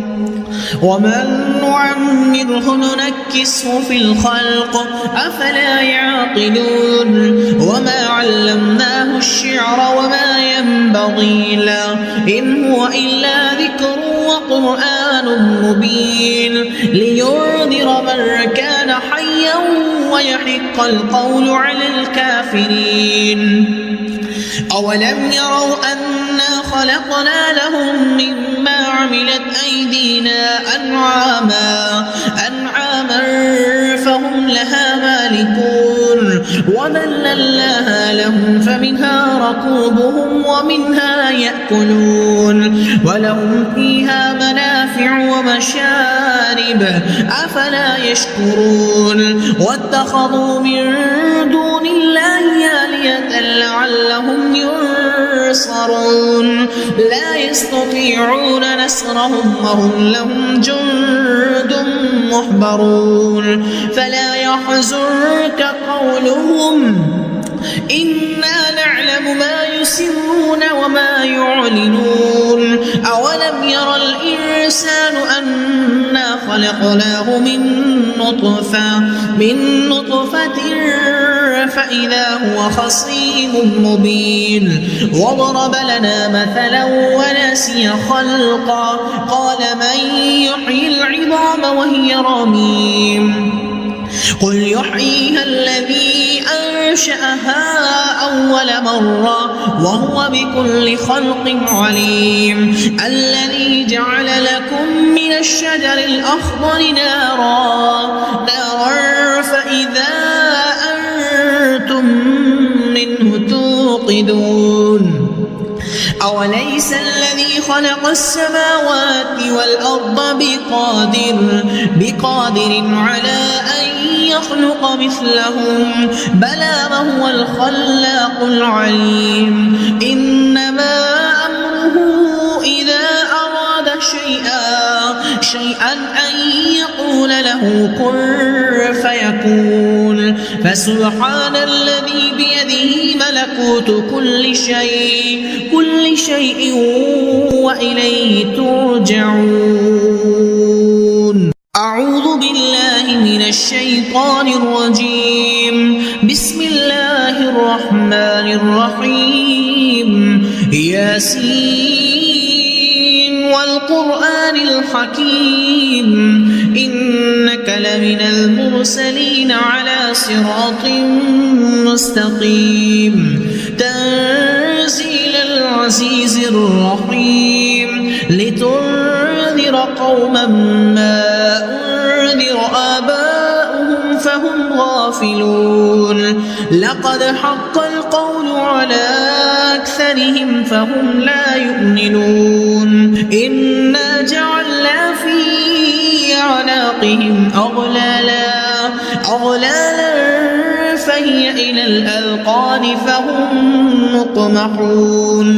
S1: ومن نعمره ننكسه في الخلق أفلا يعقلون وما علمناه الشعر وما ينبغي له إن هو إلا ذكر وقرآن مبين لينذر من كان حيا ويحق القول على الكافرين أولم يروا أنا خلقنا لهم مما عملت أيدينا أنعاما فهم لها مالكون وذللناها لهم فمنها ركوبهم ومنها يأكلون ولهم فيها منافع ومشارب أفلا يشكرون واتخذوا من دون الله آلهة لعلهم ينصرون لا يستطيعون نصرهم وهم لهم جند محضرون فلا يحزنك قولهم إنا نعلم ما يسرون وما يعلنون أولم يرى الإنسان أنا خلقناه من نطفة فإذا هو خصيم مبين وضرب لنا مثلا ونسي خلقا قال من يحيي العظام وهي رميم قل يحييها الذي أنشأها أول مرة وهو بكل خلق عليم الذي جعل لكم من الشجر الأخضر نارا فإذا أنتم منه توقدون أوليس الذي خلق السماوات والأرض بقادر على أن يخلق مثلهم بلى وهو الخلاق العليم إنما أمره إذا أراد شيئا أن يقول له كن فيكون فسبحان الذي بيده ملكوت كل شيء وإليه ترجعون أعوذ بالله من الشيطان الرجيم بسم الله الرحمن الرحيم ياسين والقرآن الحكيم إنك لمن المرسلين على صراط مستقيم تنزيل العزيز الرحيم لتنذر قوما ما أنذر آباؤهم فهم غافلون لقد حق القول على أكثرهم فهم لا يؤمنون إنا جعلنا في أعناقهم أغلالا فهي إلى الأذقان فهم مقمحون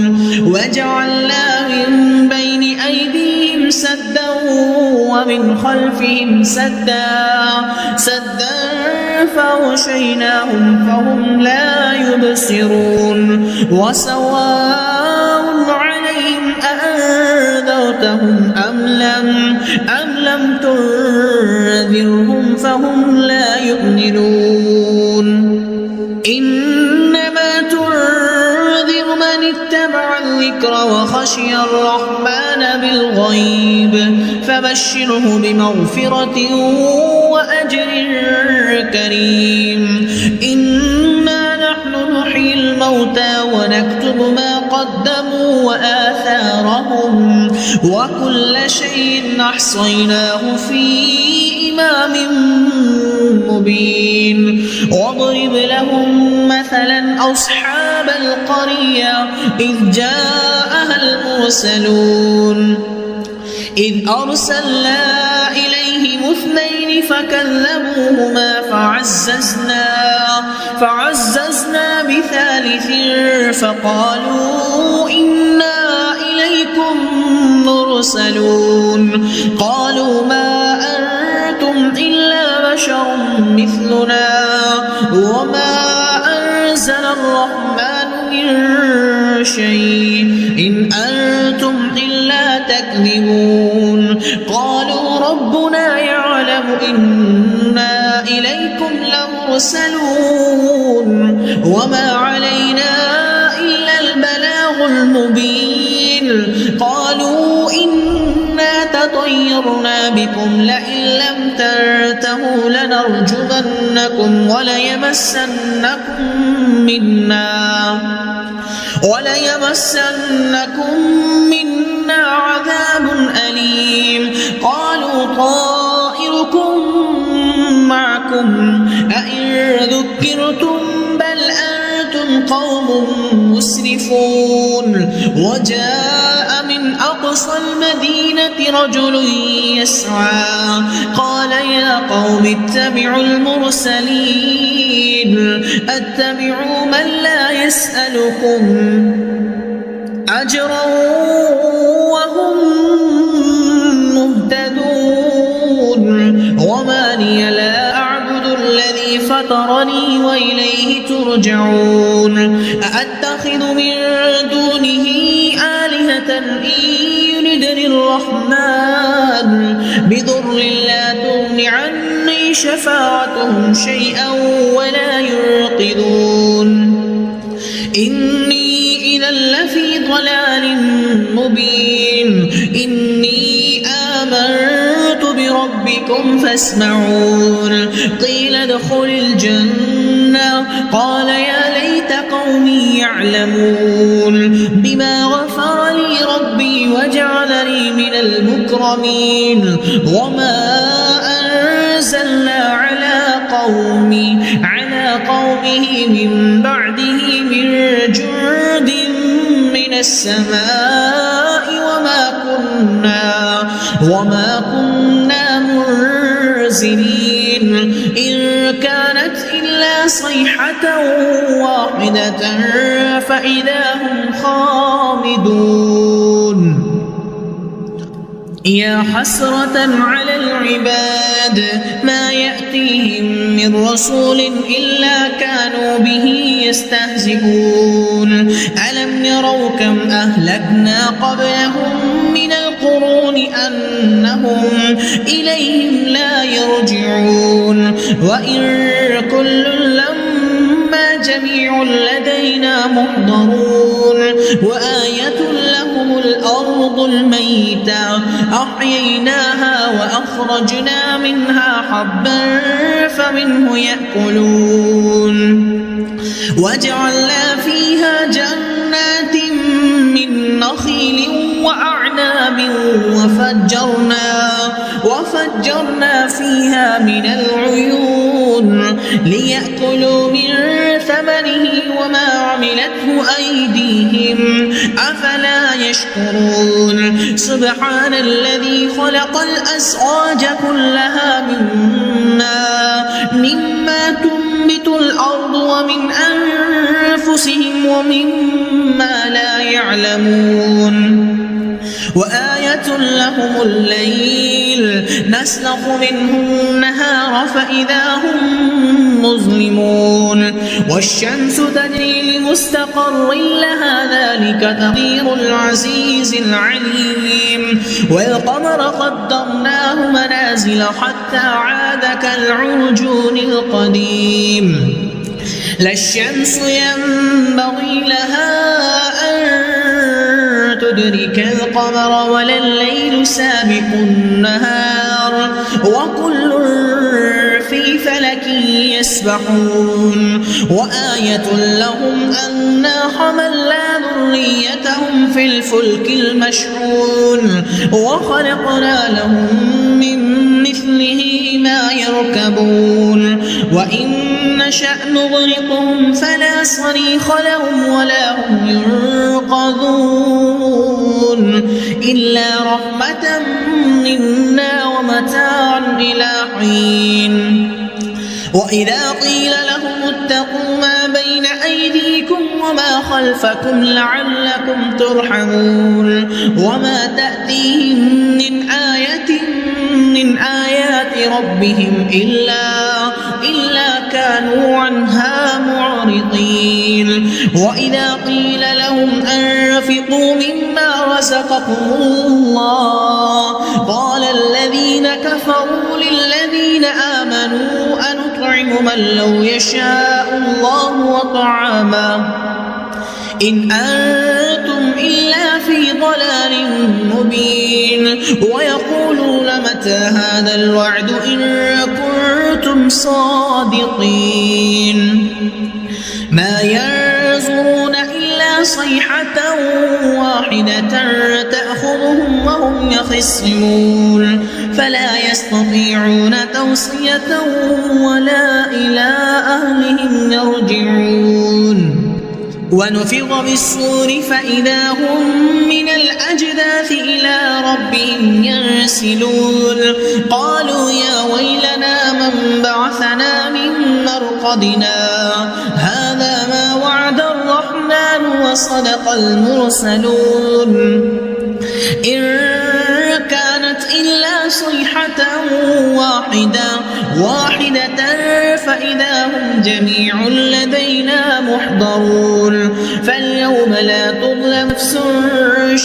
S1: وجعلنا من بين أيديهم سدا ومن خلفهم سدا فغشيناهم فهم لا يبصرون وسواء عليهم أأنذرتهم أم لم تنذرهم فهم لا يؤمنون إنما تنذر من اتبع الذكر وخشي الرحمن بالغيب فبشره بمغفرة وأجر كريم إنا نحن نحيي الموتى ونكتب ما قدموا وآثارهم وكل شيء أحصيناه في إمام مبين واضرب لهم مثلا أصحاب القرية إذ جاءها المرسلون إذ أرسلنا إليهم 2 فكذبوهما فعززنا ب3 فقالوا إنا إليكم مرسلون قالوا ما أنتم إلا بشر مثلنا وما أنزل الرحمن من شيء إن أنتم إلا تكذبون قالوا ربنا يعلم إنا إليكم لمرسلون وما علينا إلا البلاغ المبين قالوا إنا تطيرنا بكم لئن لم تنتهوا لنرجمنكم وليمسنكم منا عذاب أليم قالوا طائركم معكم أئن ذكرتم بل أنتم قوم مسرفون وجاء من أقصى المدينة رجل يسعى قال يا قوم اتبعوا المرسلين اتبعوا من لا يسألكم أجرا وهم مهتدون وما لي لا أعبد الذي فطرني وإليه ترجعون أأتخذ من دونه آلهة إن يردني الرحمن بضر لا تغن عني شفاعتهم شيئا ولا ينقذون إني إذا لفي ضلال مبين إني آمنت بربكم فاسمعون قيل ادخل الجنة قال يا ليت قومي يعلمون بما غفر لي ربي وجعلني من المكرمين وما أنزلنا على قومه من بعده من جند من السماء وما كنا منزلين إن إلا صيحة واحدة فإذا هم خامدون. يا حسرة على العباد ما يأتيهم من رسول إلا كانوا به يستهزئون. ألم يروا كم أهلكنا قبلهم من القرون أنهم إليهم لا يرجعون. وإن كل لما جميع لدينا محضرون. وآية لهم الأرض الميتة أحييناها وأخرجنا منها حبا فمنه يأكلون. وجعلنا فيها جنات من نخيل وأعناب وفجرنا فيها من العيون ليأكلوا من ثمره وما عملته أيديهم أفلا يشكرون. سبحان الذي خلق الأزواج كلها مما تنبت الأرض ومن أنفسهم ومما لا يعلمون. وآية لهم الليل نسلخ منه النهار فإذا هم مظلمون. والشمس تجري لمستقر لها ذلك تقدير العزيز العليم. والقمر قدرناه منازل حتى عاد كالعرجون القديم. لا الشمس ينبغي لها أن تدرك القمر ولا الليل سابق النهار وكل في فلك يسبحون. وآية لهم أنا حملنا ذريتهم في الفلك المشحون وخلقنا لهم من مثله ما يركبون. وإن نشأ نغرقهم فلا صريخ لهم ولا هم ينقذون إلا رحمة منا ومتاعا إلى حين. وإذا قيل لهم اتقوا ما بين أيديكم وما خلفكم لعلكم ترحمون. وما تأتيهم من آية من آيات ربهم إلا كانوا عنها معرضين. وإذا قيل لهم أنفقوا مما رزقكم الله قال الذين كفروا للذين آمنوا أنطعم من لو يشاء الله وطعامه إن أنتم إلا في ضلال مبين. ويقولون متى هذا الوعد إن كنتم صادقين. ما ينظرون إلا صيحة واحدة تأخذهم وهم يخصمون فلا يستطيعون توصية ولا إلى أهلهم يرجعون. ونفخ بالصور فإذا هم من الأجداث إلى ربهم ينسلون. قالوا يا ويلنا من بعثنا من مرقدنا هذا ما وعد الرحمن وصدق المرسلون. إن كانت إلا صيحة واحدة فإذا هم جميع لدينا محضرون. فاليوم لا تظلم نفس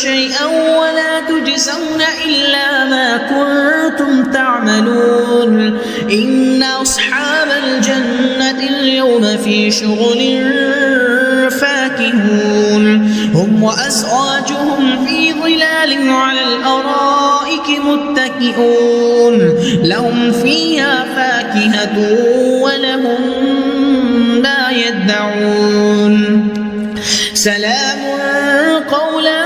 S1: شيئا ولا تجزون إلا ما كنتم تعملون. إن أصحاب الجنة اليوم في شغل فاكهون هم وأزواجهم في ظلال على الأرائك متكئون لهم فيها فاكهة ولهم ما يدعون. سلام قولا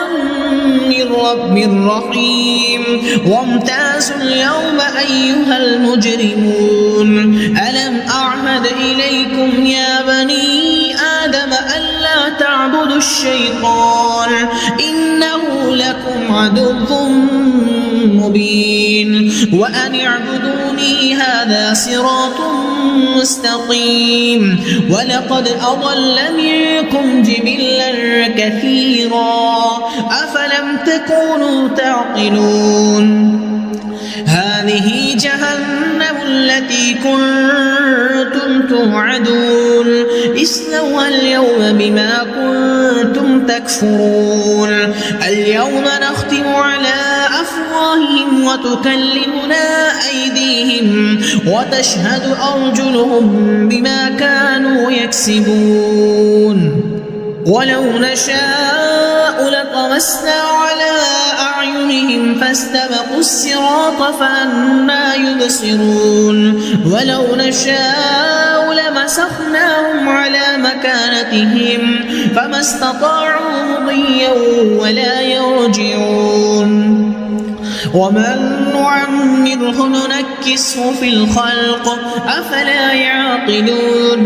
S1: من رب رحيم. وامتازوا اليوم أيها المجرمون. ألم أعهد إليكم يا بني آدم ألا تعبدوا الشيطان إنه لكم عدو مبين وأن اعبدوني هذا صراط مستقيم ولقد أضل منكم جبلا كثيرا أفلم تكونوا تعقلون هذه جهنم التي كنتم توعدون اصلوها اليوم بما كنتم تكفرون اليوم نختم على أفواههم وتكلمنا أيديهم وتشهد أرجلهم بما كانوا يكسبون ولو نشاء لطمسنا على أعينهم فاستبقوا الصراط فأنى يبصرون ولو نشاء لمسخناهم على مكانتهم فما استطاعوا مضيا ولا يرجعون ومن نعمره ننكسه في الخلق أفلا يعقلون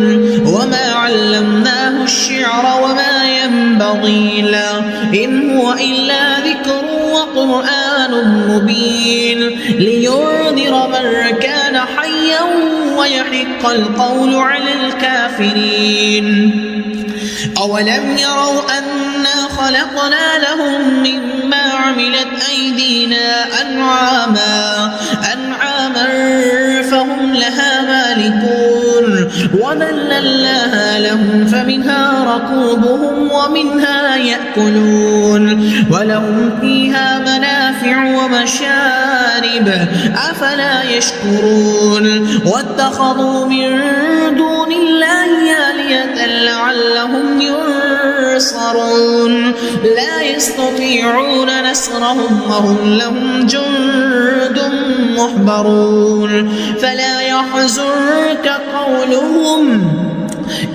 S1: وما علمناه الشعر وما ينبغي له إن هو إلا ذكر وقرآن مبين لينذر من كان حيا ويحق القول على الكافرين أولم يروا أنا خلقنا لهم مما عملت أيدينا أنعاما فهم لها مالكون وذللناها لهم فمنها ركوبهم ومنها يأكلون ولهم فيها منافع ومشارب أفلا يشكرون واتخذوا من دون الله آلهة لعلهم ينصرون لا يستطيعون نصرهم وهم لهم جند محضرون فلا يحزنك قولهم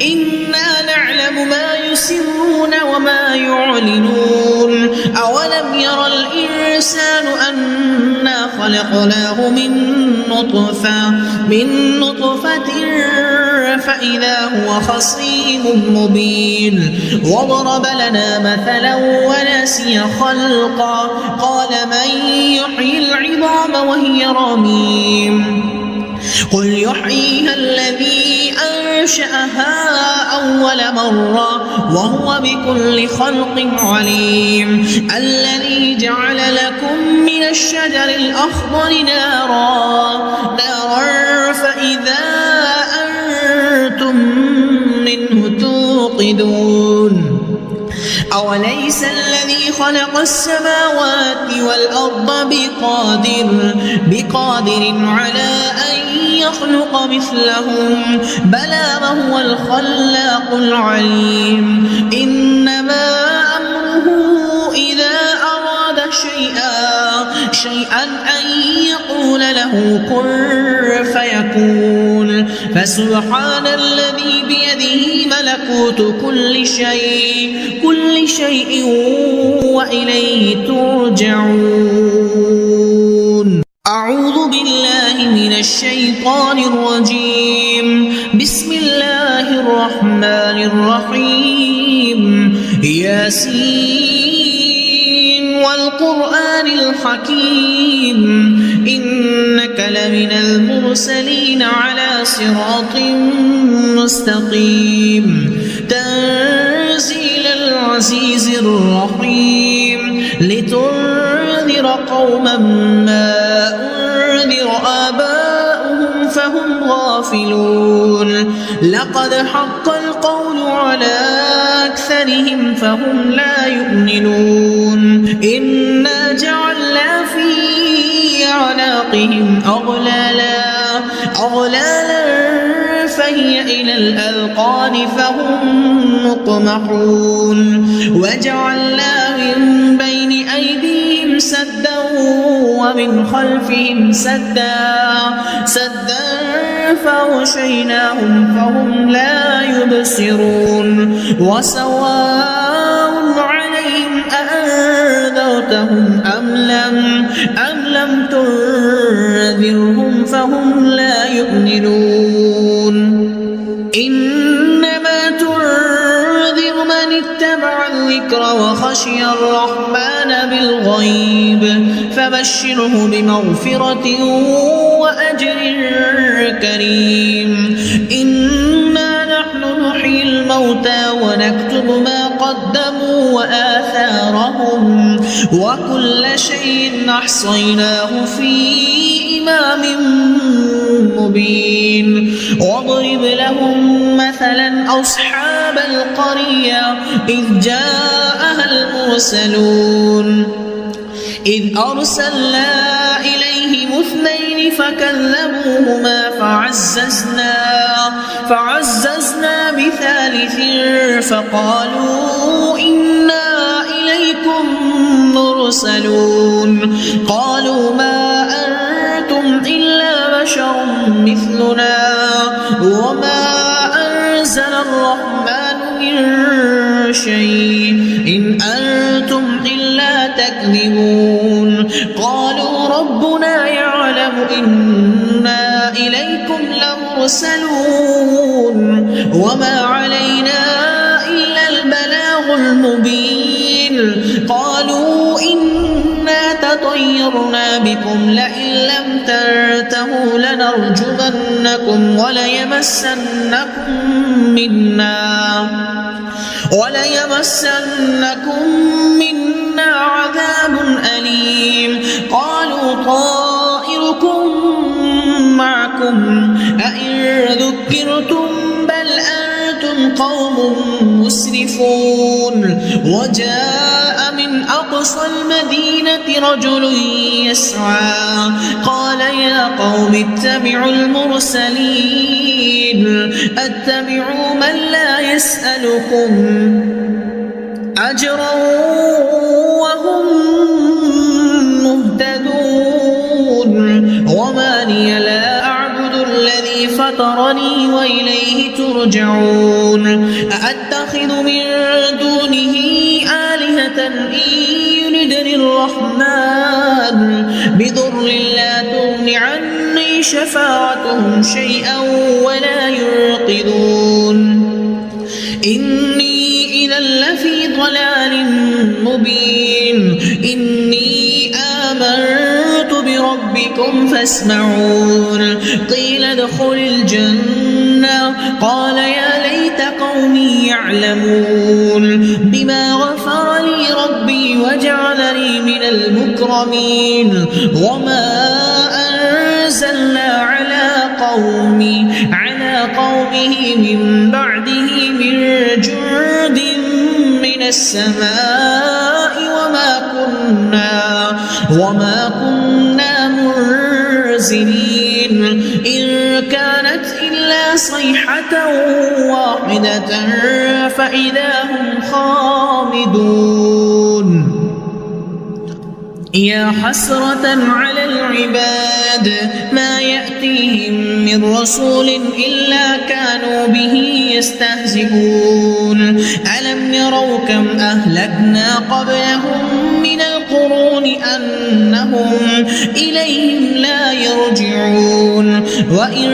S1: إنا نعلم ما يسرون وما يعلنون أولم يرى الإنسان أنا خلقناه من نطفة فإذا هو خصيم مبين وضرب لنا مثلا ونسي خلقا قال من يحيي العظام وهي رميم قل يحييها الذي أنشأها أول مرة وهو بكل خلق عليم الذي جعل لكم من الشجر الأخضر نارا فإذا أنتم منه توقدون أوليس الذي خلق السماوات والأرض بقادر على أن يخلق مثلهم بلى وهو الخلاق العليم إنما أمره إذا أراد شيئا أن يقول له كن فيكون فسبحان الذي بيده ملكوت كل شيء وإليه ترجعون أعوذ بالله من الشيطان الرجيم بسم الله الرحمن الرحيم ياسين والقرآن الحكيم إنك لمن المرسلين على صراط مستقيم تنزيل العزيز الرحيم لتنذر قوما ما أنذر آباؤهم فهم غافلون لقد حق القول على أكثرهم فهم لا يؤمنون إنا جعلنا في أعناقهم أغلالا فهي إلى الأذقان فهم مقمحون وجعلنا من بين أيديهم سدا ومن خلفهم سدا فغشيناهم فهم لا يبصرون وسواء عليهم أأنذرتهم أم لم تنذرهم فهم لا يؤمنون إنما تنذر من اتبع الذكر وخشي الرحمن بالغيب فبشره فبشره بمغفرة وأجر كريم. إنا نحن نحيي الموتى ونكتب ما قدموا وآثارهم وكل شيء أحصيناه في إمام مبين. واضرب لهم مثلا أصحاب القرية إذ جاءها المرسلون إذ أرسلنا إليهم 2 فكذبوهما فعززنا بثالث فقالوا إنا إليكم مرسلون. قالوا ما أنتم إلا بشر مثلنا وما أنزل الرحمن من شيء إن أنتم إلا تكذبون. قالوا ربنا يعلم إنا إليكم لمرسلون وما علينا إلا البلاغ المبين. قالوا إنا تطيرنا بكم لئن لم تنتهوا لنرجمنكم وليمسنكم منا عذاب أليم. قالوا طائركم معكم أئن ذكرتم بل أنتم قوم مسرفون. وجاء من أقصى المدينة رجل يسعى قال يا قوم اتبعوا المرسلين اتبعوا من لا يسألكم أجرا وهم مهتدون. وما لي لا أعبد الذي فطرني وإليه ترجعون. أأتخذ من دونه آلهة إن يردني الرحمن بضر لا تغن عني شفاعتهم شيئا ولا ينقذون. إني إذا لفي ضلال مبين. إني آمنت بربكم فاسمعون. قيل ادخل الجنة قال يا ليت قومي يعلمون بما غفر لي ربي وجعلني من المكرمين. وما أنزلنا على قومه من بعده من جند من السماء وما كنا منزلين. إن كانت إلا صيحة واحدة فإذا هم خامدون. يا حسرة على العباد ما يأتيهم من رسول إلا كانوا به يستهزئون. ألم يروا كم أهلكنا قبلهم من القرون أنهم إليهم لا يرجعون. وإن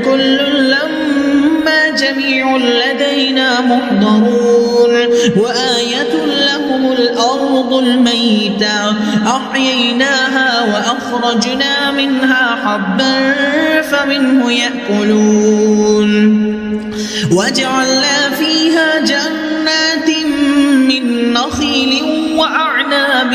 S1: كل لما جميع لدينا محضرون. وآية لهم الأرض الميتة أحييناها وأخرجنا منها حبا فمنه يأكلون. وجعلنا فيها جنات من نخيل وأعناب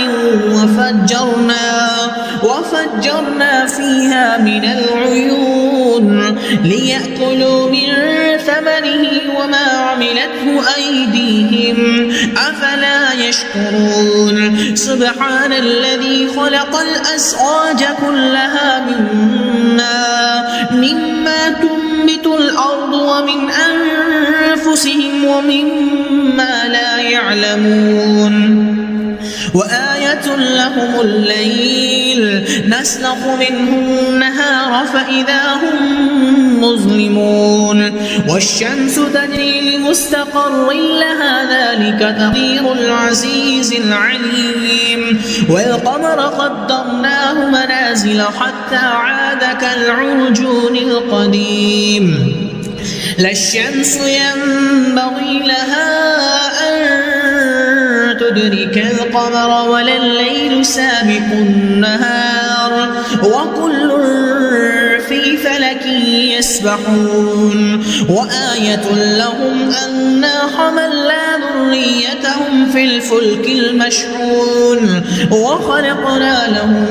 S1: وفجرنا فيها من العيون ليأكلوا من ثمره وما عملته أيديهم أفلا يشكرون. سبحان الذي خلق الأزواج كلها مما تنبت الأرض ومن أنفسهم ومما لا يعلمون. وآية لهم الليل نسلخ منه النهار فإذا هم مظلمون. والشمس تجري لمستقر لها ذلك تقدير العزيز العليم. والقمر قدرناه منازل حتى عاد كالعرجون القديم. لا الشمس ينبغي لها أن تدرك القمر ولا الليل سابق النهار وكل في فلك يسبحون وآية لهم أنا حملنا ذريتهم في الفلك المشحون وخلقنا لهم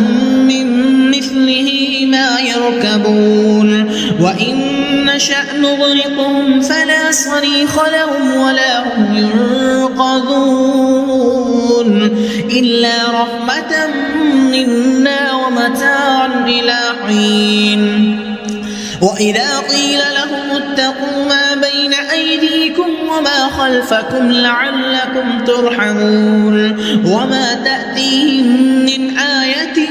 S1: من مثله ما يركبون وإن نشأ نغرقهم فلا صريخ لهم ولا هم ينقذون إلا رحمة منا ومتاعا إلى حين وإذا قيل لهم اتقوا ما بين أيديكم وما خلفكم لعلكم ترحمون وما تأتيهم من آية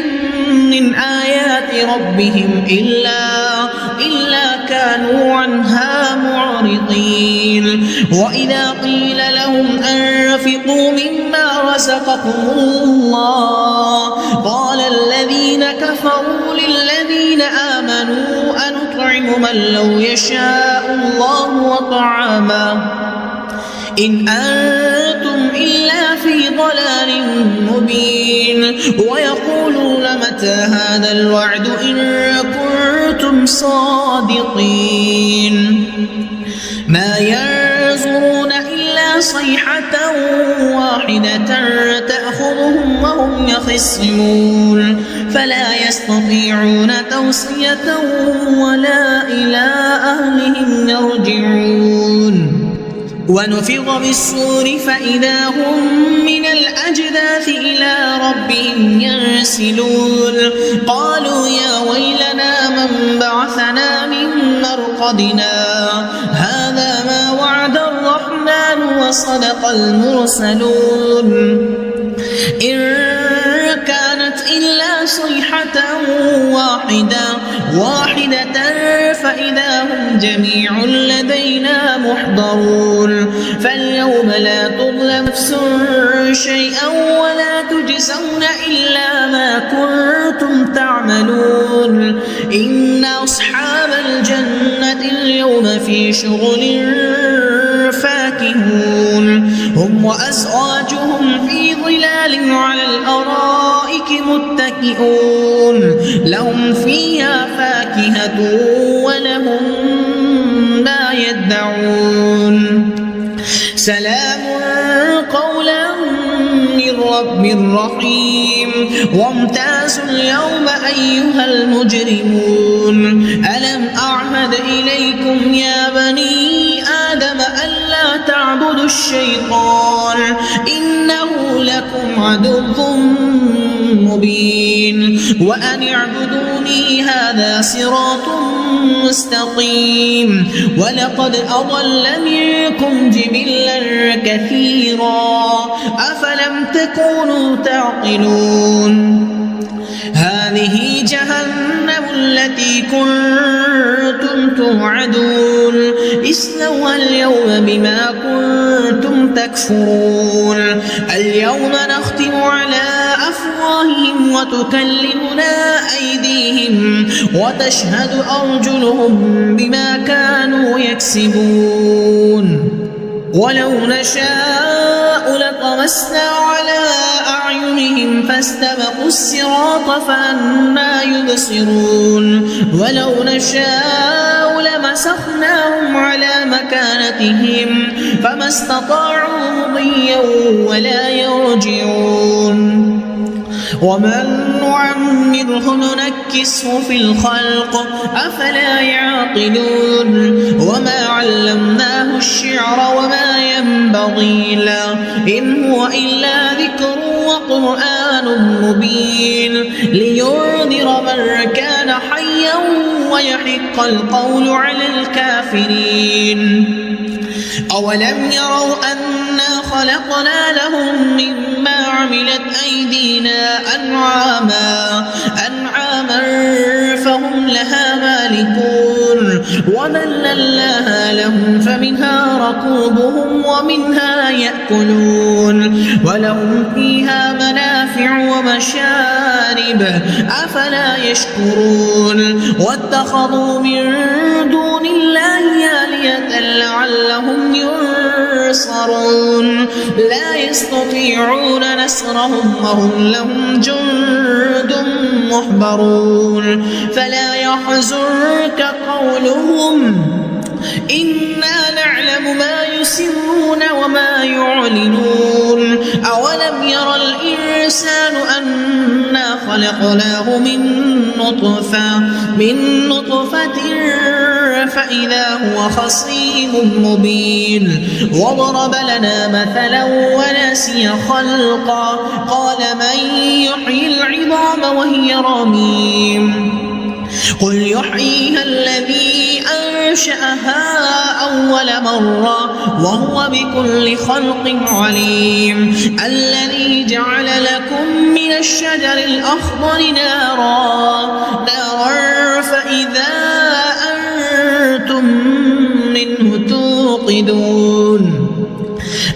S1: من آيات ربهم إلا كانوا عنها معرضين وإذا قيل لهم أنفقوا مما رزقكم الله قال الذين كفروا للذين آمنوا أنطعم من لو يشاء الله وطعامه إن أنتم إلا في ضلال مبين ويقولون متى هذا الوعد إن كنتم صادقين ما ينظرون إلا صيحة واحدة تأخذهم وهم يخصمون فلا يستطيعون توصية ولا إلى أهلهم يرجعون ونفخ بالصور فإذا هم من الأجداث إلى ربهم ينسلون قالوا يا ويلنا من بعثنا من مرقدنا هذا ما وعد الرحمن وصدق المرسلون إن كانت إلا صيحة واحدة فإذا هم جميع لدينا محضرون فاليوم لا تظلم نفس شيئا ولا تجزون إلا ما كنتم تعملون إن أصحاب الجنة اليوم في شغل فاكهون هم وأزواجهم في ظلال على الأرائك متكئون لهم فيها فاكهة ولهم ما يدعون سلام قولا من رب رحيم وامتازوا اليوم أيها المجرمون ألم أعهد إليكم يا بني آدم ألا تعبدوا الشيطان إنه لكم عدو مبين وأن اعبدوني هذا صراط مستقيم ولقد أضل منكم جبلا كثيرا أفلم تكونوا تعقلون هذه جهنم التي كنتم توعدون اصلوها اليوم بما كنتم تكفرون اليوم نختم على أفواههم وتكلمنا أيديهم وتشهد أرجلهم بما كانوا يكسبون ولو نشاء لطمسنا على أعينهم فاستبقوا الصراط فأنى يبصرون ولو نشاء لمسخناهم على مكانتهم فما استطاعوا مضيا ولا يرجعون ومن نعمره ننكسه في الخلق أفلا يعقلون وما علمناه الشعر وما ينبغي له إن هو إلا ذكر وقرآن مبين لينذر من كان حيا ويحق القول على الكافرين أولم يروا أنا خلقنا لهم مما عملت أيدينا أنعاما فهم لها مالكون وذللناها لهم فمنها ركوبهم ومنها يأكلون ولهم فيها منافع ومنافع ومشارب أفلا يشكرون واتخذوا من دون الله آلهة لعلهم ينصرون لا يستطيعون نصرهم وهم لهم جند محضرون فلا يحزنك قولهم إنا نعلم ما يسرون وما يعلنون أولم ير الإنسان أنا خلقناه من نطفة فإذا هو خصيم مبين وضرب لنا مثلا ونسي خلقا قال من يحيي العظام وهي رميم قل يحييها الذي أنشأها أول مرة وهو بكل خلق عليم الذي جعل لكم من الشجر الأخضر نارا فإذا أنتم منه توقدون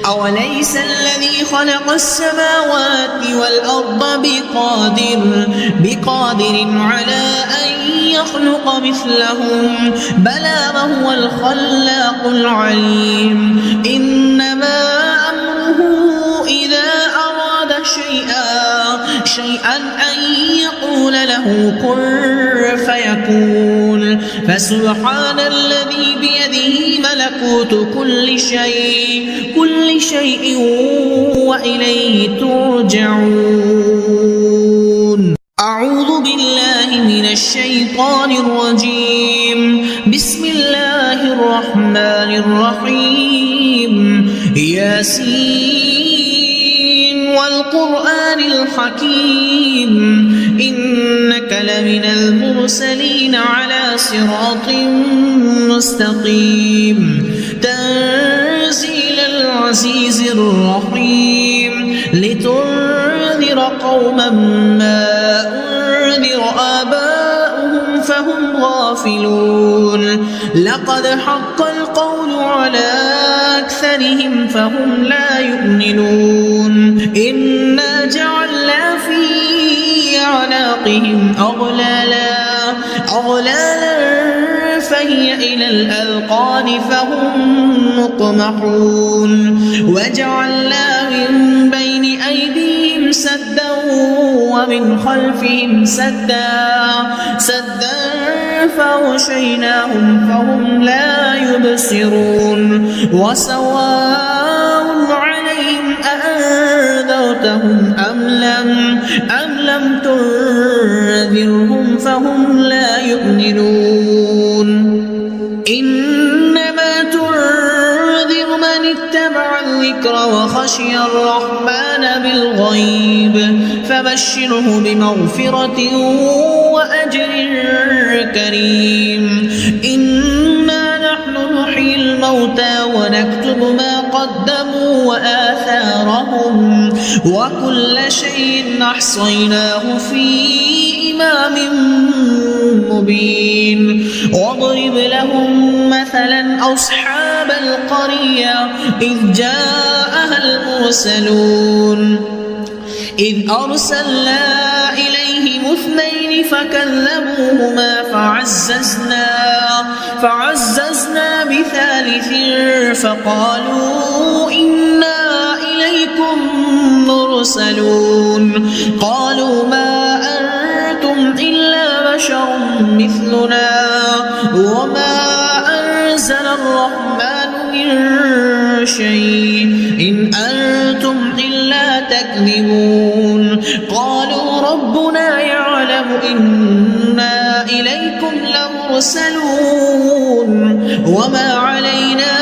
S1: أوليس الذي خلق السماوات والأرض بقادر على أن يخلق مثلهم بلى وهو الخلاق العليم إنما أمره إذا أراد شيئا أن يقول له كن فيكون فسبحان الذي بيده ملكوت كل شيء وإليه ترجعون أعوذ بالله من الشيطان الرجيم بسم الله الرحمن الرحيم ياسين والقرآن الحكيم إنك لمن المرسلين على صراط مستقيم تنزيل العزيز الرحيم لتنذر قوما ما أنذر آباؤهم فهم غافلون لقد حق القول على أكثرهم فهم لا يؤمنون إنا جعلنا في أعناقهم أغلالا فهي إلى الأذقان فهم مقمحون وجعلنا من بين أيديهم سدا ومن خلفهم سدا فغشيناهم فهم لا يبصرون وسواء عليهم أأنذرتهم أم لم تنذرهم فهم لا يؤمنون إنما تنذر من اتبع الذكر وخشي الرحمن بالغيب فبشره بمغفرة وأجر كريم إنا نحن نحيي الموتى ونكتب ما قدموا وآثارهم وكل شيء أحصيناه في إمام مبين واضرب لهم مثلا أصحاب القرية إذ جاءها المرسلون إذ أرسلنا إليهم اثنين فكذبوهما فعززنا بثالث فقالوا إنا إليكم مرسلون قالوا ما أنتم إلا بشر مثلنا وما أنزل الرحمن من شيء إن أنتم إلا تكذبون قالوا ربنا يعلم إنا إليكم لمرسلون وما علينا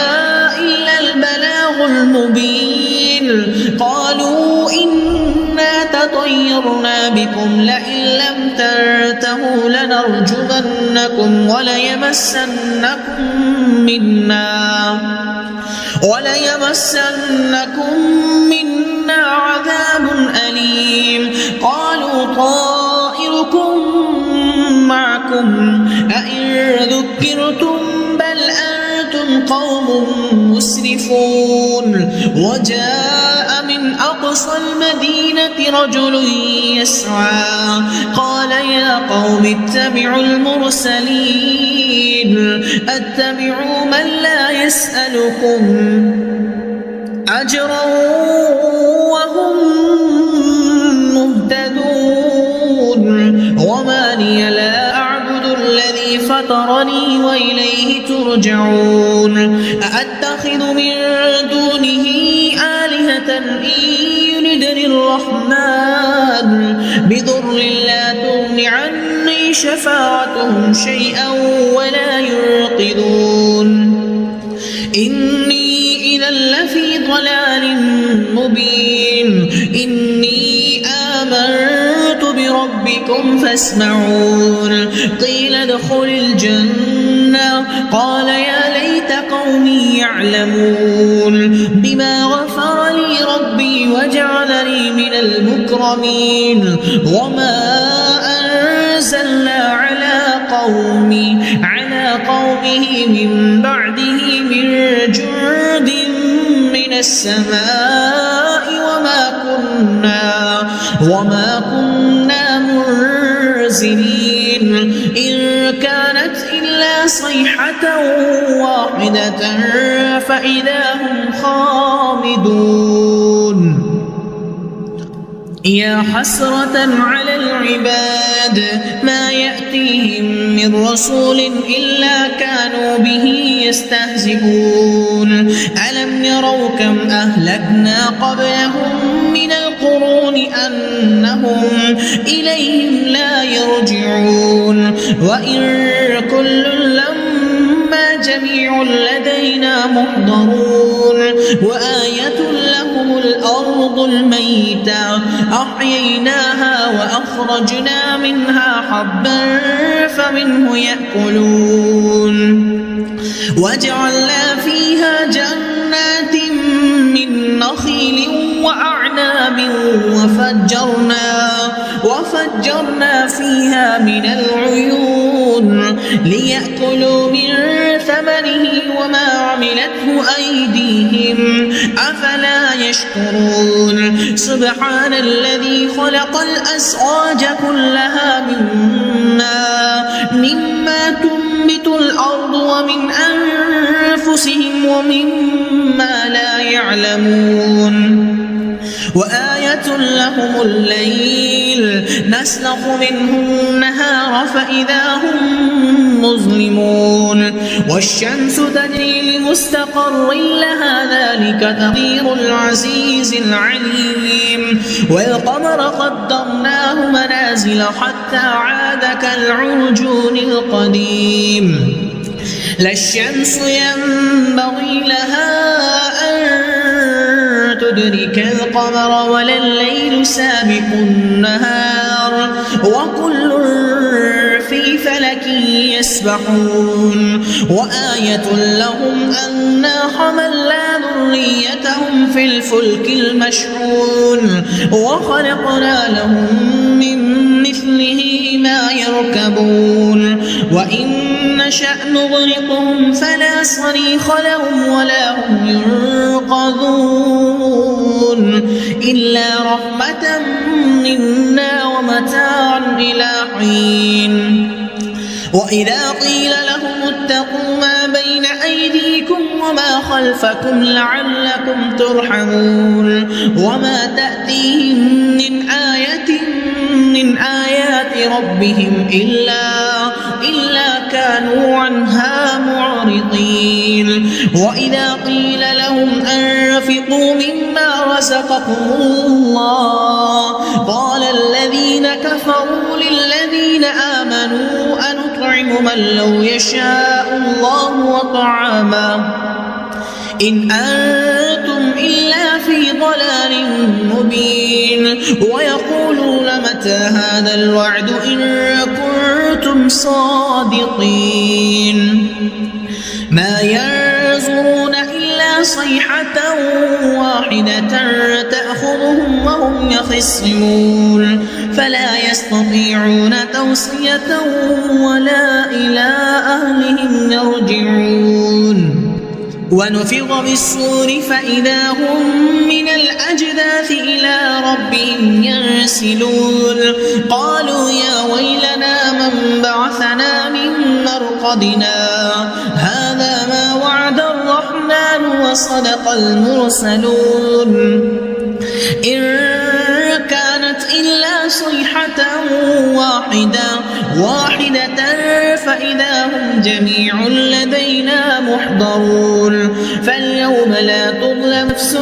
S1: إلا البلاغ المبين قالوا إنا تطيرنا بكم لئن لم تنتهوا لنرجمنكم وليمسنكم منا عذاب أليم قالوا طائركم معكم أئن ذكرتم بل أنتم قوم مسرفون وجاء من أقصى المدينة رجل يسعى قال يا قوم اتبعوا المرسلين اتبعوا من لا يسألكم أجرا وهم مهتدون وما لي لا أعبد الذي فطرني وإليه ترجعون أأتخذ من دونه آلهة إن يردني الرحمن بضر لا تغن عني شفاعتهم شيئا ولا ينقذون إني إذا لفي ضلال مبين إني آمنت بربكم فاسمعون قيل ادخل الجنة قال يا ليت قومي يعلمون بما غفر لي ربي وجعلني من المكرمين وما أنزلنا على قومه من بعده من جند من السماء وما كنا منزلين إن كانت إلا صيحة واحدة فإذا هم خامدون يا حسرة على العباد ما يأتيهم من رسول إلا كانوا به يستهزئون ألم يروا كم أهلكنا قبلهم من القرون أنهم إليهم لا يرجعون وإن كل لما جميع لدينا محضرون وآية لهم الأرض الميتة أحييناها وأخرجنا منها حبا فمنه يأكلون وجعلنا فيها جنات من نخيل وأعناب وفجرنا فيها من العيون ليأكلوا من ثمره وما عملته أيديهم أفلا يشكرون سبحان الذي خلق الأزواج كلها مما تنبت الأرض ومن أنفسهم ومما لا يعلمون وآية لهم الليل نسلخ منه النهار فإذا هم مظلمون والشمس تجري لمستقر لها ذلك تقدير العزيز العليم والقمر قدرناه منازل حتى عاد كالعرجون القديم لا الشمس ينبغي لها أن تدرك القمر ولا الليل سابق النهار وكل في فلك يسبحون وآية لهم أنا حملنا ذريتهم في الفلك المشحون وخلقنا لهم من مثله ما يركبون وإن نشأ نغرقهم فلا صريخ لهم ولا هم ينقذون إلا رحمة منا ومتاعا إلى حين وإذا قيل لهم اتقوا ما بين أيديكم وما خلفكم لعلكم ترحمون وما تأتيهم من آية من آيات ربهم إلا كانوا عنها معرضين وإذا قيل لهم أنفقوا مما رزقكم الله قال الذين كفروا للذين آمنوا أنطعم من لو يشاء الله وطعامه إن أنتم إلا في ضلال مبين ويقولون متى هذا الوعد إن كنتم صادقين ما ينظرون إلا صيحة واحدة تأخذهم وهم يخصمون فلا يستطيعون توصية ولا إلى أهلهم يرجعون ونفخ بالصور فإذا هم من الأجداث إلى ربهم ينسلون قالوا يا ويلنا من بعثنا من مرقدنا هذا ما وعد الرحمن وصدق المرسلون إن كانت إلا صيحة واحدة فإذا هم جميع لدينا محضرون فاليوم لا تظلم نفس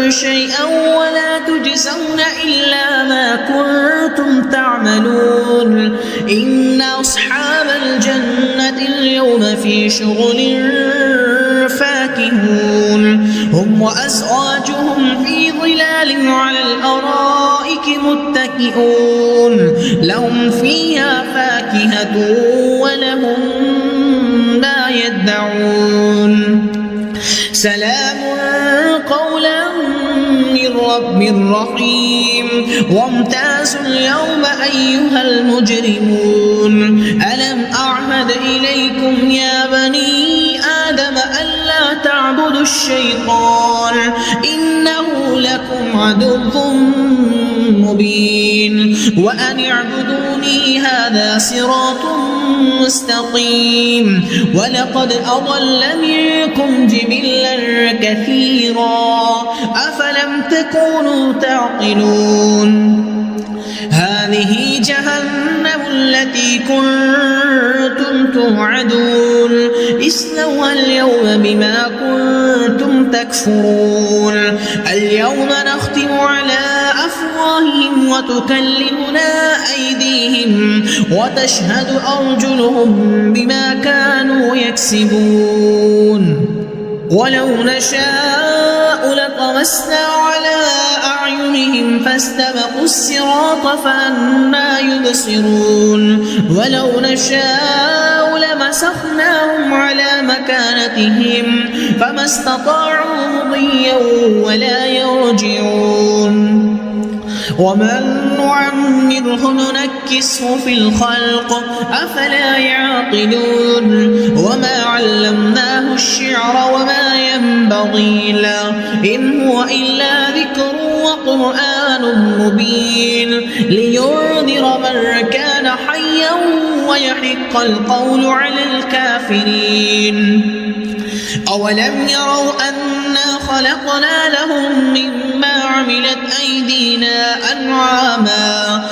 S1: شيئا ولا تجزون إلا ما كنتم تعملون إن أصحاب الجنة اليوم في شغل فاكهون هم وأزواجهم في ظلال على الأرائك متكئون لهم فيها فاكهة ولهم ما يدعون سلام قولا من رب رحيم وامتازوا اليوم أيها المجرمون ألم أعهد إليكم يا بني آدم ألا تعبدوا الشيطان إنه لكم عدو مبين وأن اعبدوني هذا صراط مستقيم ولقد أضل منكم جبلا كثيرا أفلم تكونوا تعقلون هذه جهنم التي كنتم توعدون اصلوها اليوم بما كنتم تكفرون اليوم نختم على أفواههم وتكلمنا أيديهم وتشهد أرجلهم بما كانوا يكسبون ولو نشاء لطمسنا على أعينهم فاستبقوا الصراط فأنى يبصرون ولو نشاء لمسخناهم على مكانتهم فما استطاعوا مضيا ولا يرجعون ومن نعمره ننكسه في الخلق أفلا يعقلون وما علمناه الشعر وما ينبغي له إن هو إلا ذكر وقرآن مبين لينذر من كان حيا ويحق القول على الكافرين أولم يروا أنا خلقنا لهم مما عملت أيدينا أنعاما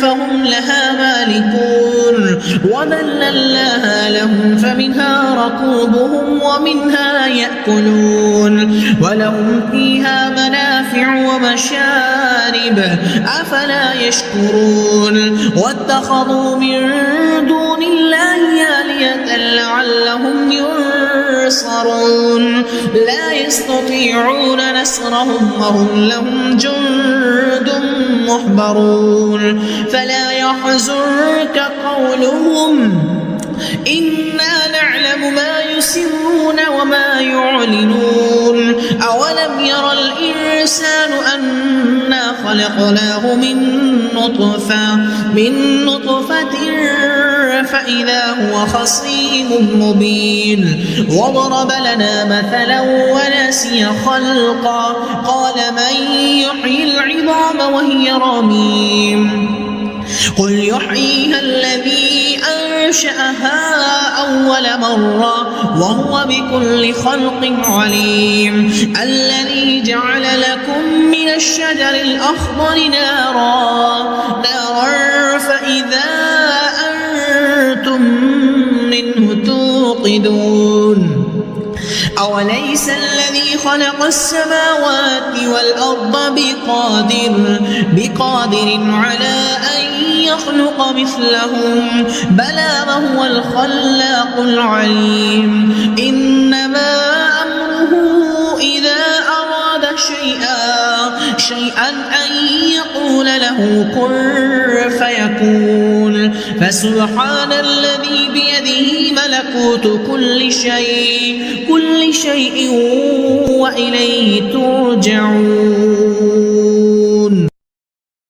S1: فهم لها مالكون وذللناها لهم فمنها ركوبهم ومنها يأكلون ولهم فيها منافع ومشارب أفلا يشكرون واتخذوا من دون الله آلهة لعلهم ينصرون لا يستطيعون نصرهم وهم لهم جند محضرون فلا يحزنك قولهم إنا نعلم ما يسرون وما يعلنون أولم يرى الإنسان أنا خلقناه من نطفة فإذا هو خصيم مبين وضرب لنا مثلا ونسي خلقا قال من يحيي العظام وهي رميم قل يحييها الذي أنشأها أول مرة وهو بكل خلق عليم الذي جعل لكم من الشجر الأخضر نارا فإذا أنتم منه توقدون أوليس الذي خلق السماوات والأرض بقادر على أن يخلق مثلهم بلى وهو الخلاق العليم إنما أمره إذا أراد شيئا أن يقول له كن فيكون فسبحان الذي بيده ملكوت كل شيء وإليه ترجعون.